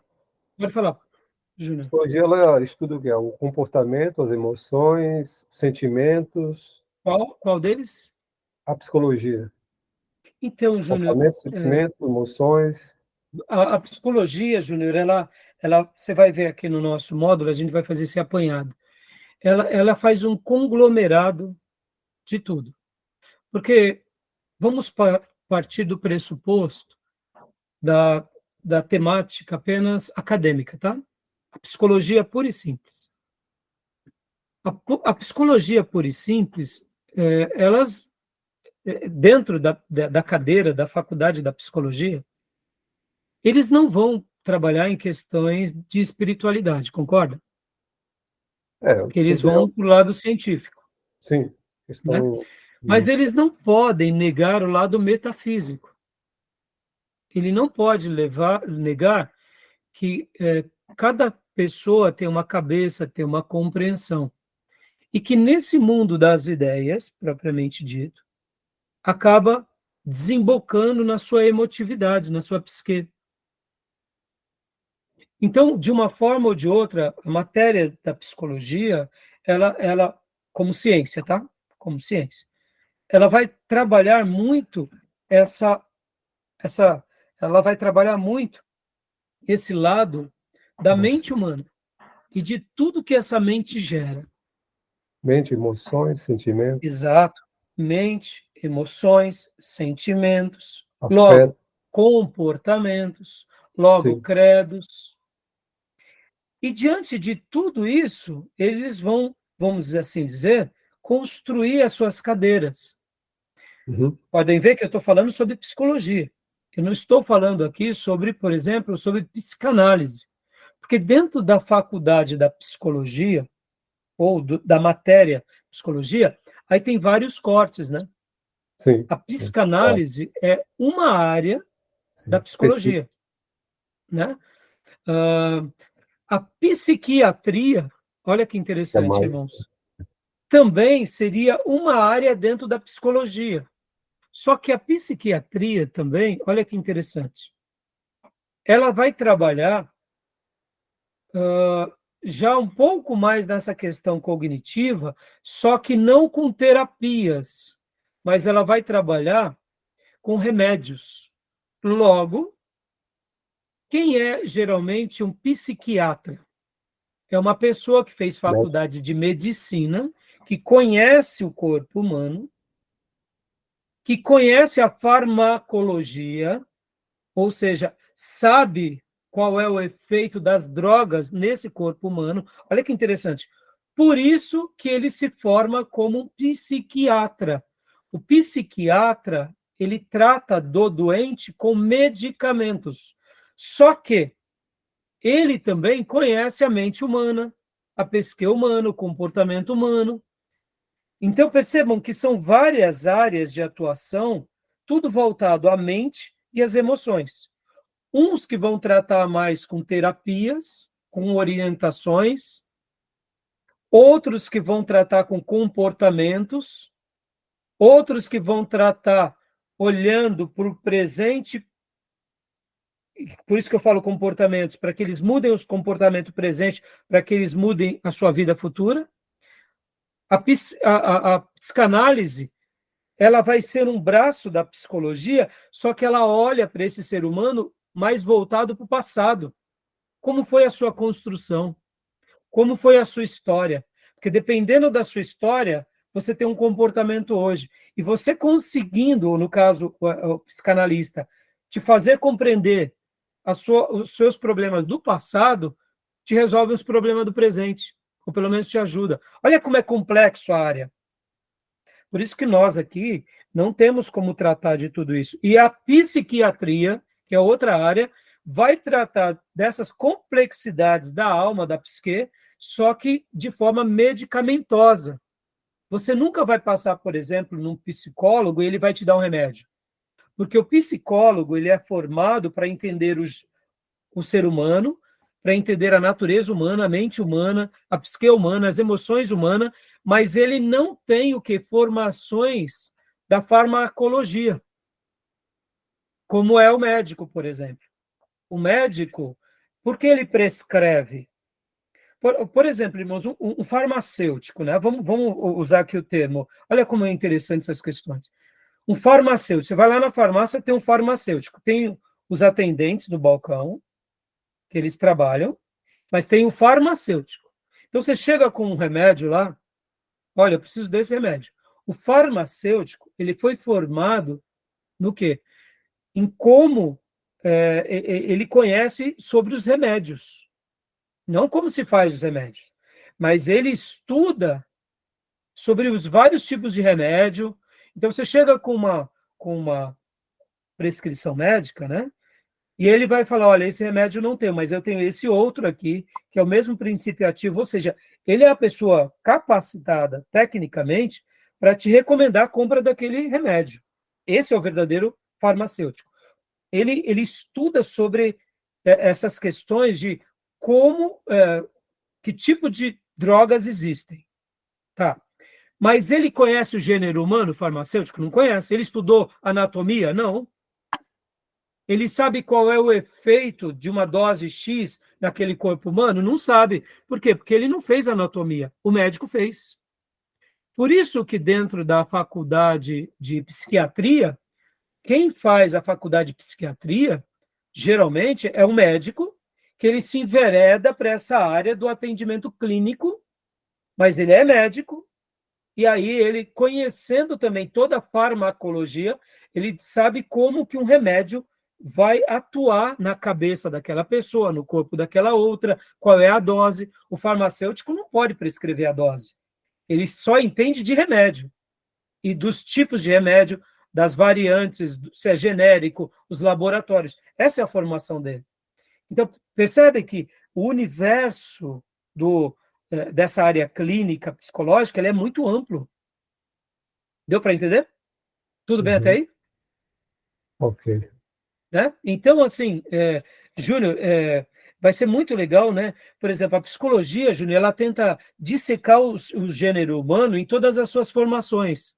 Pode falar, Júnior. a psicologia ela estuda o quê? O comportamento, as emoções, os sentimentos. Qual deles? A psicologia. Então, Júnior, Comportamento, sentimentos, emoções. a psicologia, Júnior, você vai ver aqui no nosso módulo, a gente vai fazer esse apanhado. Ela faz um conglomerado de tudo. Porque vamos partir do pressuposto da temática apenas acadêmica, tá? A psicologia pura e simples. A psicologia pura e simples, dentro da cadeira da faculdade da psicologia, eles não vão trabalhar em questões de espiritualidade, concorda? Porque eles vão para o lado científico. Sim. Né? Mas eles não podem negar o lado metafísico. Ele não pode negar que cada pessoa tem uma cabeça, tem uma compreensão. E que nesse mundo das ideias, propriamente dito, acaba desembocando na sua emotividade, na sua psique. Então, de uma forma ou de outra, a matéria da psicologia, ela como ciência, tá? Como ciência, ela vai trabalhar muito ela vai trabalhar muito esse lado da Nossa. mente humana e de tudo que essa mente gera. Mente, emoções, sentimentos, Exato. Mente, emoções, sentimentos, logo, afeto. comportamentos, logo, Sim. credos. E diante de tudo isso, eles vão, vamos assim dizer, construir as suas cadeiras. Uhum. Podem ver que eu estou falando sobre psicologia. Eu não estou falando aqui sobre, por exemplo, sobre psicanálise. Porque dentro da faculdade da psicologia, ou da matéria psicologia, aí tem vários cortes, né? Sim. A Sim. Claro. psicanálise é uma área da Sim. Específico. psicologia, né? A psiquiatria, olha que É interessante, mais. irmãos, também seria uma área dentro da psicologia. Só que a psiquiatria também, olha que interessante, ela vai trabalhar já um pouco mais nessa questão cognitiva, só que não com terapias, mas ela vai trabalhar com remédios. Logo, quem é geralmente um psiquiatra? É uma pessoa que fez Médico. faculdade de medicina, que conhece o corpo humano, que conhece a farmacologia, ou seja, sabe qual é o efeito das drogas nesse corpo humano. Olha que interessante. Por isso que ele se forma como um psiquiatra. O psiquiatra, ele trata do doente com medicamentos. Só que ele também conhece a mente humana, a psique humana, o comportamento humano. Então, percebam que são várias áreas de atuação, tudo voltado à mente e às emoções. Uns que vão tratar mais com terapias, com orientações, outros que vão tratar com comportamentos, outros que vão tratar olhando para o presente, por isso que eu falo comportamentos, para que eles mudem os comportamentos presentes, para que eles mudem a sua vida futura. A psicanálise, ela vai ser um braço da psicologia, só que ela olha para esse ser humano mais voltado para o passado. Como foi a sua construção? Como foi a sua história? Porque dependendo da sua história, você tem um comportamento hoje. E você conseguindo, no caso, o psicanalista, te fazer compreender os seus problemas do passado, te resolve os problemas do presente, ou pelo menos te ajuda. Olha como é complexo a área. Por isso que nós aqui não temos como tratar de tudo isso. E a psiquiatria, que é outra área, vai tratar dessas complexidades da alma, da psique, só que de forma medicamentosa. Você nunca vai passar, por exemplo, num psicólogo e ele vai te dar um remédio. Porque o psicólogo ele é formado para entender o ser humano, para entender a natureza humana, a mente humana, a psique humana, as emoções humanas, mas ele não tem o que? Formações da farmacologia, como é o médico, por exemplo. O médico, por que ele prescreve? Por exemplo, irmãos, um farmacêutico, né? Vamos usar aqui o termo. Olha como é interessante essas questões. Um farmacêutico, você vai lá na farmácia, tem um farmacêutico, tem os atendentes do balcão, que eles trabalham, mas tem o farmacêutico. Então, você chega com um remédio lá, olha, eu preciso desse remédio. O farmacêutico, ele foi formado no quê? Em como ele conhece sobre os remédios. Não como se faz os remédios, mas ele estuda sobre os vários tipos de remédio. Então, você chega com uma prescrição médica, né? E ele vai falar, olha, esse remédio não tem, mas eu tenho esse outro aqui, que é o mesmo princípio ativo, ou seja, ele é a pessoa capacitada, tecnicamente, para te recomendar a compra daquele remédio. Esse é o verdadeiro farmacêutico. Ele estuda sobre essas questões de como, que tipo de drogas existem. Tá. Mas ele conhece o gênero humano farmacêutico? Não conhece. Ele estudou anatomia? Não. Ele sabe qual é o efeito de uma dose X naquele corpo humano? Não sabe. Por quê? Porque ele não fez anatomia. O médico fez. Por isso que dentro da faculdade de psiquiatria, quem faz a faculdade de psiquiatria, geralmente, é um médico que ele se envereda para essa área do atendimento clínico, mas ele é médico, e aí ele, conhecendo também toda a farmacologia, ele sabe como que um remédio vai atuar na cabeça daquela pessoa, no corpo daquela outra, qual é a dose. O farmacêutico não pode prescrever a dose. Ele só entende de remédio e dos tipos de remédio, das variantes, se é genérico, os laboratórios. Essa é a formação dele. Então, percebe que o universo dessa área clínica, psicológica, ele é muito amplo. Deu para entender? Tudo bem até aí? Ok. Né? Então, assim, Júnior, vai ser muito legal, né? Por exemplo, a psicologia, Júnior, ela tenta dissecar o gênero humano em todas as suas formações.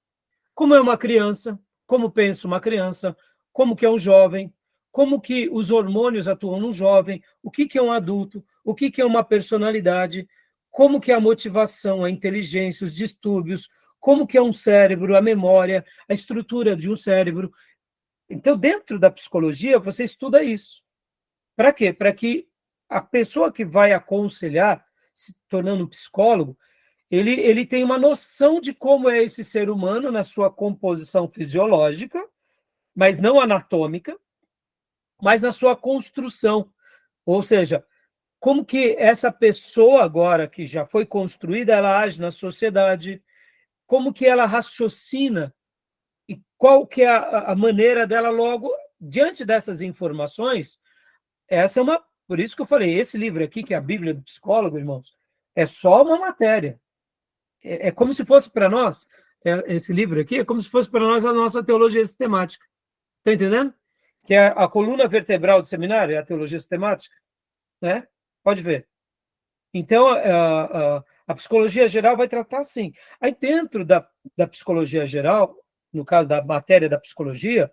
Como é uma criança, como pensa uma criança, como que é um jovem, como que os hormônios atuam no jovem, o que é um adulto, o que é uma personalidade, como que é a motivação, a inteligência, os distúrbios, como que é um cérebro, a memória, a estrutura de um cérebro. Então, dentro da psicologia, você estuda isso. Para quê? Para que a pessoa que vai aconselhar, se tornando um psicólogo, ele tem uma noção de como é esse ser humano na sua composição fisiológica, mas não anatômica, mas na sua construção. Ou seja, como que essa pessoa agora que já foi construída, ela age na sociedade, como que ela raciocina e qual que é a maneira dela logo, diante dessas informações, essa é uma... Por isso que eu falei, esse livro aqui, que é a Bíblia do Psicólogo, irmãos, é só uma matéria. É como se fosse para nós, esse livro aqui, é como se fosse para nós a nossa teologia sistemática. Está entendendo? Que é a coluna vertebral do seminário, é a teologia sistemática. Né? Pode ver. Então, a psicologia geral vai tratar assim. Aí, dentro da psicologia geral, no caso da matéria da psicologia,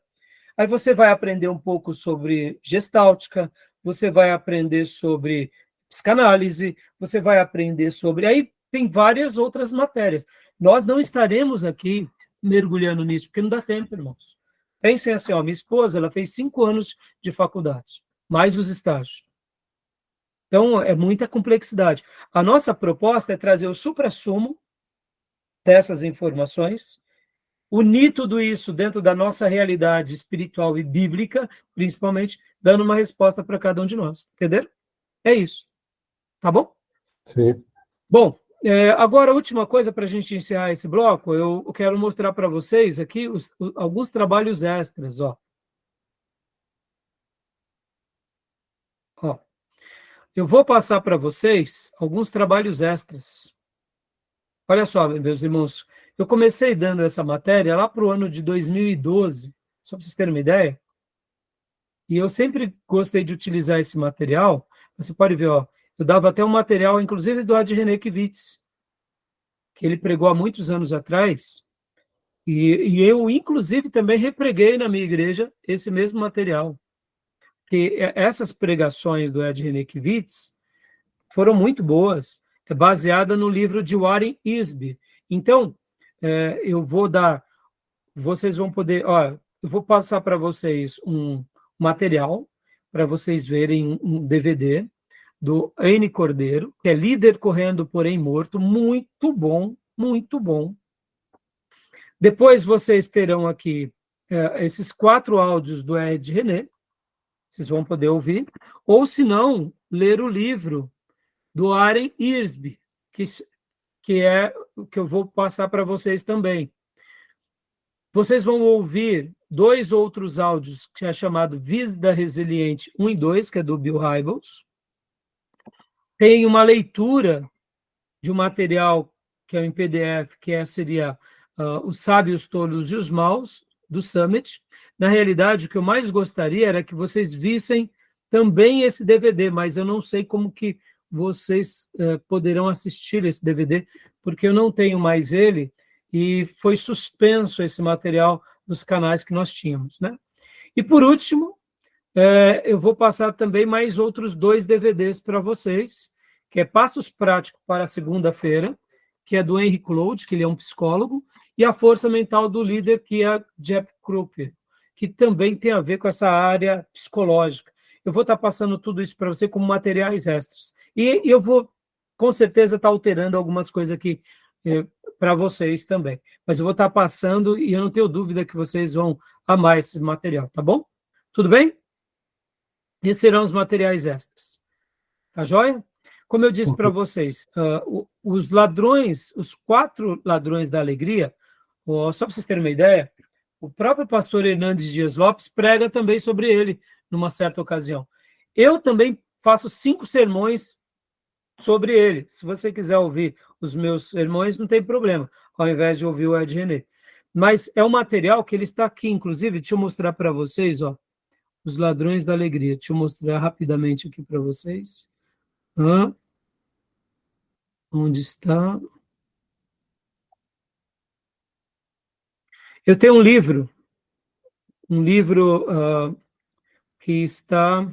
aí você vai aprender um pouco sobre gestáltica, você vai aprender sobre psicanálise, você vai aprender sobre... Aí tem várias outras matérias. Nós não estaremos aqui mergulhando nisso, porque não dá tempo, irmãos. Pensem assim, ó, minha esposa, ela fez 5 anos de faculdade, mais os estágios. Então, é muita complexidade. A nossa proposta é trazer o suprassumo dessas informações, unir tudo isso dentro da nossa realidade espiritual e bíblica, principalmente, dando uma resposta para cada um de nós. Entenderam? É isso. Tá bom? Sim. Bom, agora a última coisa para a gente encerrar esse bloco, eu quero mostrar para vocês aqui alguns trabalhos extras, ó. Ó. Eu vou passar para vocês alguns trabalhos extras. Olha só, meus irmãos, eu comecei dando essa matéria lá para o ano de 2012, só para vocês terem uma ideia, e eu sempre gostei de utilizar esse material. Você pode ver, ó, eu dava até um material, inclusive do Adi René Kivitz, que ele pregou há muitos anos atrás, e eu, inclusive, também repreguei na minha igreja esse mesmo material. Que essas pregações do Adi René Kivitz foram muito boas, é baseada no livro de Warren Easby. Então, eu vou dar, vocês vão poder, ó, eu vou passar para vocês um material, para vocês verem um DVD do N. Cordeiro, que é Líder Correndo, Porém Morto, muito bom, muito bom. Depois vocês terão aqui esses 4 áudios do Ed René, vocês vão poder ouvir, ou se não, ler o livro do Warren Easby, que é o que eu vou passar para vocês também. Vocês vão ouvir 2 outros áudios, que é chamado Vida Resiliente 1 e 2, que é do Bill Hybels. Tem uma leitura de um material que é em PDF, que seria Os Sábios, Tolos e os Maus, do Summit. Na realidade, o que eu mais gostaria era que vocês vissem também esse DVD, mas eu não sei como que vocês poderão assistir esse DVD, porque eu não tenho mais ele, e foi suspenso esse material dos canais que nós tínhamos, né? E, por último, eu vou passar também mais outros 2 DVDs para vocês, que é Passos Práticos para a Segunda-feira, que é do Henry Cloud, que ele é um psicólogo, e A Força Mental do Líder, que é Jeff Krupp. que também tem a ver com essa área psicológica. Eu vou estar passando tudo isso para você como materiais extras. E eu vou, com certeza, estar alterando algumas coisas aqui para vocês também. Mas eu vou estar passando e eu não tenho dúvida que vocês vão amar esse material, tá bom? Tudo bem? Esses serão os materiais extras. Tá joia? Como eu disse para vocês, os ladrões, os 4 ladrões da alegria, só para vocês terem uma ideia, o próprio pastor Hernandes Dias Lopes prega também sobre ele, numa certa ocasião. Eu também faço 5 sermões sobre ele. Se você quiser ouvir os meus sermões, não tem problema, ao invés de ouvir o Ed René. Mas é um material que ele está aqui, inclusive, deixa eu mostrar para vocês, os ladrões da alegria. Deixa eu mostrar rapidamente aqui para vocês. Onde está? Eu tenho um livro que está,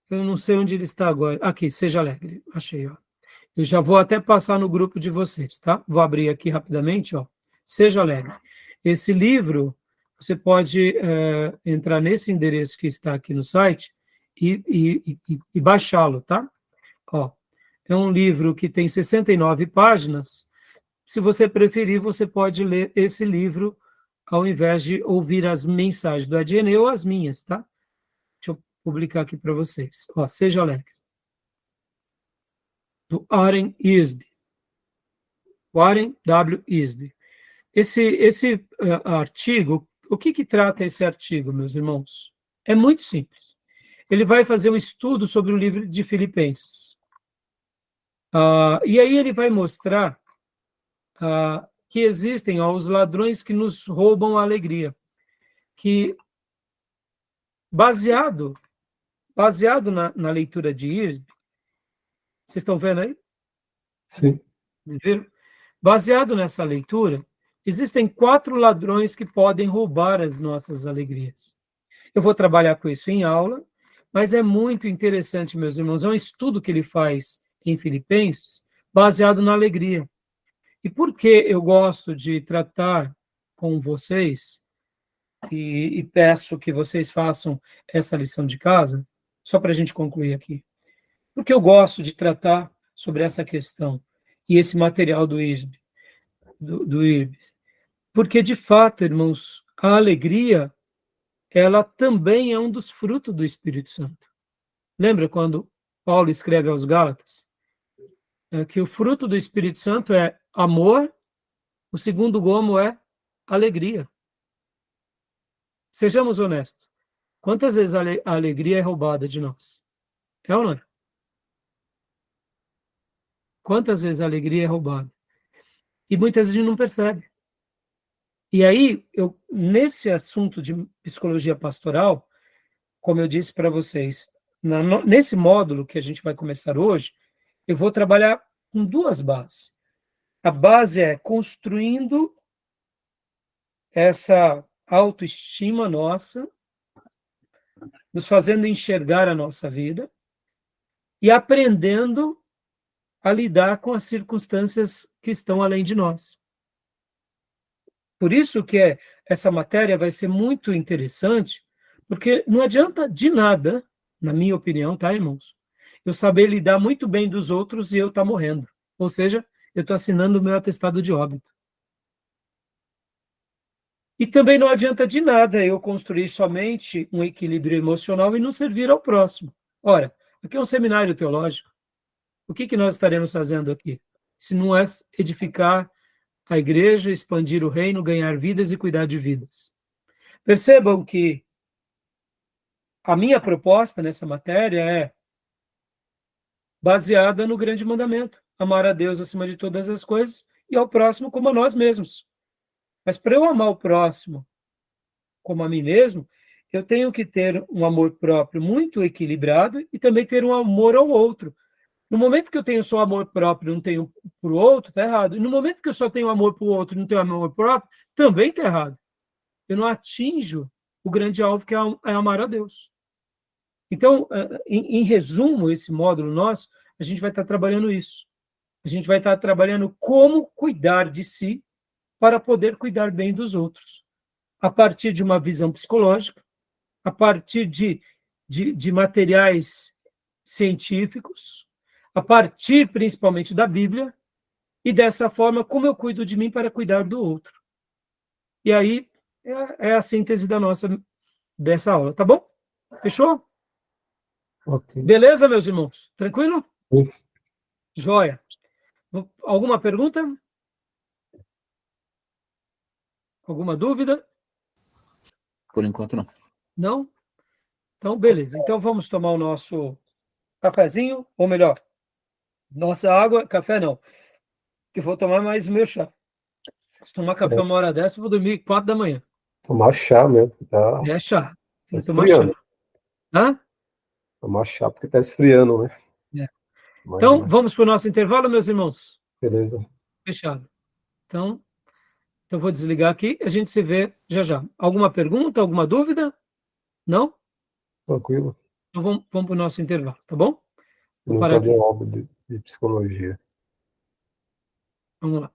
eu não sei onde ele está agora. Aqui, Seja Alegre, achei, ó. Eu já vou até passar no grupo de vocês, tá? Vou abrir aqui rapidamente, ó. Seja Alegre. Esse livro, você pode entrar nesse endereço que está aqui no site e baixá-lo, tá? Ó, é um livro que tem 69 páginas. Se você preferir, você pode ler esse livro ao invés de ouvir as mensagens do Ed René ou as minhas, tá? Deixa eu publicar aqui para vocês. Ó, Seja Alegre. Do Warren Wiersbe. Warren W. Wiersbe. Esse artigo, o que trata esse artigo, meus irmãos? É muito simples. Ele vai fazer um estudo sobre o livro de Filipenses. E aí ele vai mostrar que existem os ladrões que nos roubam a alegria, que baseado na leitura de Wiersbe, vocês estão vendo aí? Sim. Viram? Baseado nessa leitura, existem 4 ladrões que podem roubar as nossas alegrias. Eu vou trabalhar com isso em aula, mas é muito interessante, meus irmãos, é um estudo que ele faz em Filipenses, baseado na alegria. E por que eu gosto de tratar com vocês, e peço que vocês façam essa lição de casa, só para a gente concluir aqui. Porque eu gosto de tratar sobre essa questão e esse material do Wiersbe. Porque, de fato, irmãos, a alegria, ela também é um dos frutos do Espírito Santo. Lembra quando Paulo escreve aos Gálatas? Que o fruto do Espírito Santo é amor, o segundo gomo é alegria. Sejamos honestos. Quantas vezes a alegria é roubada de nós? É ou não é? Quantas vezes a alegria é roubada? E muitas vezes a gente não percebe. E aí, nesse assunto de psicologia pastoral, como eu disse para vocês, nesse módulo que a gente vai começar hoje, eu vou trabalhar com 2 bases. A base é construindo essa autoestima nossa, nos fazendo enxergar a nossa vida e aprendendo a lidar com as circunstâncias que estão além de nós. Por isso que essa matéria vai ser muito interessante, porque não adianta de nada, na minha opinião, tá, irmãos? Eu saber lidar muito bem dos outros e eu estar morrendo. Ou seja, eu estou assinando o meu atestado de óbito. E também não adianta de nada eu construir somente um equilíbrio emocional e não servir ao próximo. Ora, aqui é um seminário teológico. O que nós estaremos fazendo aqui? Se não é edificar a igreja, expandir o reino, ganhar vidas e cuidar de vidas. Percebam que a minha proposta nessa matéria é baseada no grande mandamento: amar a Deus acima de todas as coisas e ao próximo como a nós mesmos. Mas para eu amar o próximo como a mim mesmo, eu tenho que ter um amor próprio muito equilibrado e também ter um amor ao outro. No momento que eu tenho só amor próprio e não tenho para o outro, está errado. E no momento que eu só tenho amor para o outro e não tenho amor próprio, também está errado. Eu não atinjo o grande alvo, que é amar a Deus. Então, em resumo, esse módulo nosso, a gente vai estar trabalhando isso. A gente vai estar trabalhando como cuidar de si para poder cuidar bem dos outros. a partir de uma visão psicológica, a partir de materiais científicos, a partir principalmente da Bíblia, e dessa forma, como eu cuido de mim para cuidar do outro. E aí é a síntese dessa aula, tá bom? Fechou? Ok. Beleza, meus irmãos? Tranquilo? Sim. Joia. Alguma pergunta? Alguma dúvida? Por enquanto, não. Não? Então, beleza. Então, vamos tomar o nosso cafezinho, ou melhor, nossa água, café não, que eu vou tomar mais o meu chá. Se tomar café uma hora dessa, eu vou dormir 4 da manhã. Tomar chá mesmo, tá É chá. Tem que tomar chá. esfriando. Hã? Tomar chá porque tá esfriando, né? É. Mas, Então, vamos para o nosso intervalo, meus irmãos? beleza. Fechado. Então, eu vou desligar aqui, a gente se vê já já. Alguma pergunta, alguma dúvida? Não? Tranquilo. Então, vamos para o nosso intervalo, tá bom? Vou Nunca parar li aqui. uma obra de psicologia. Vamos lá.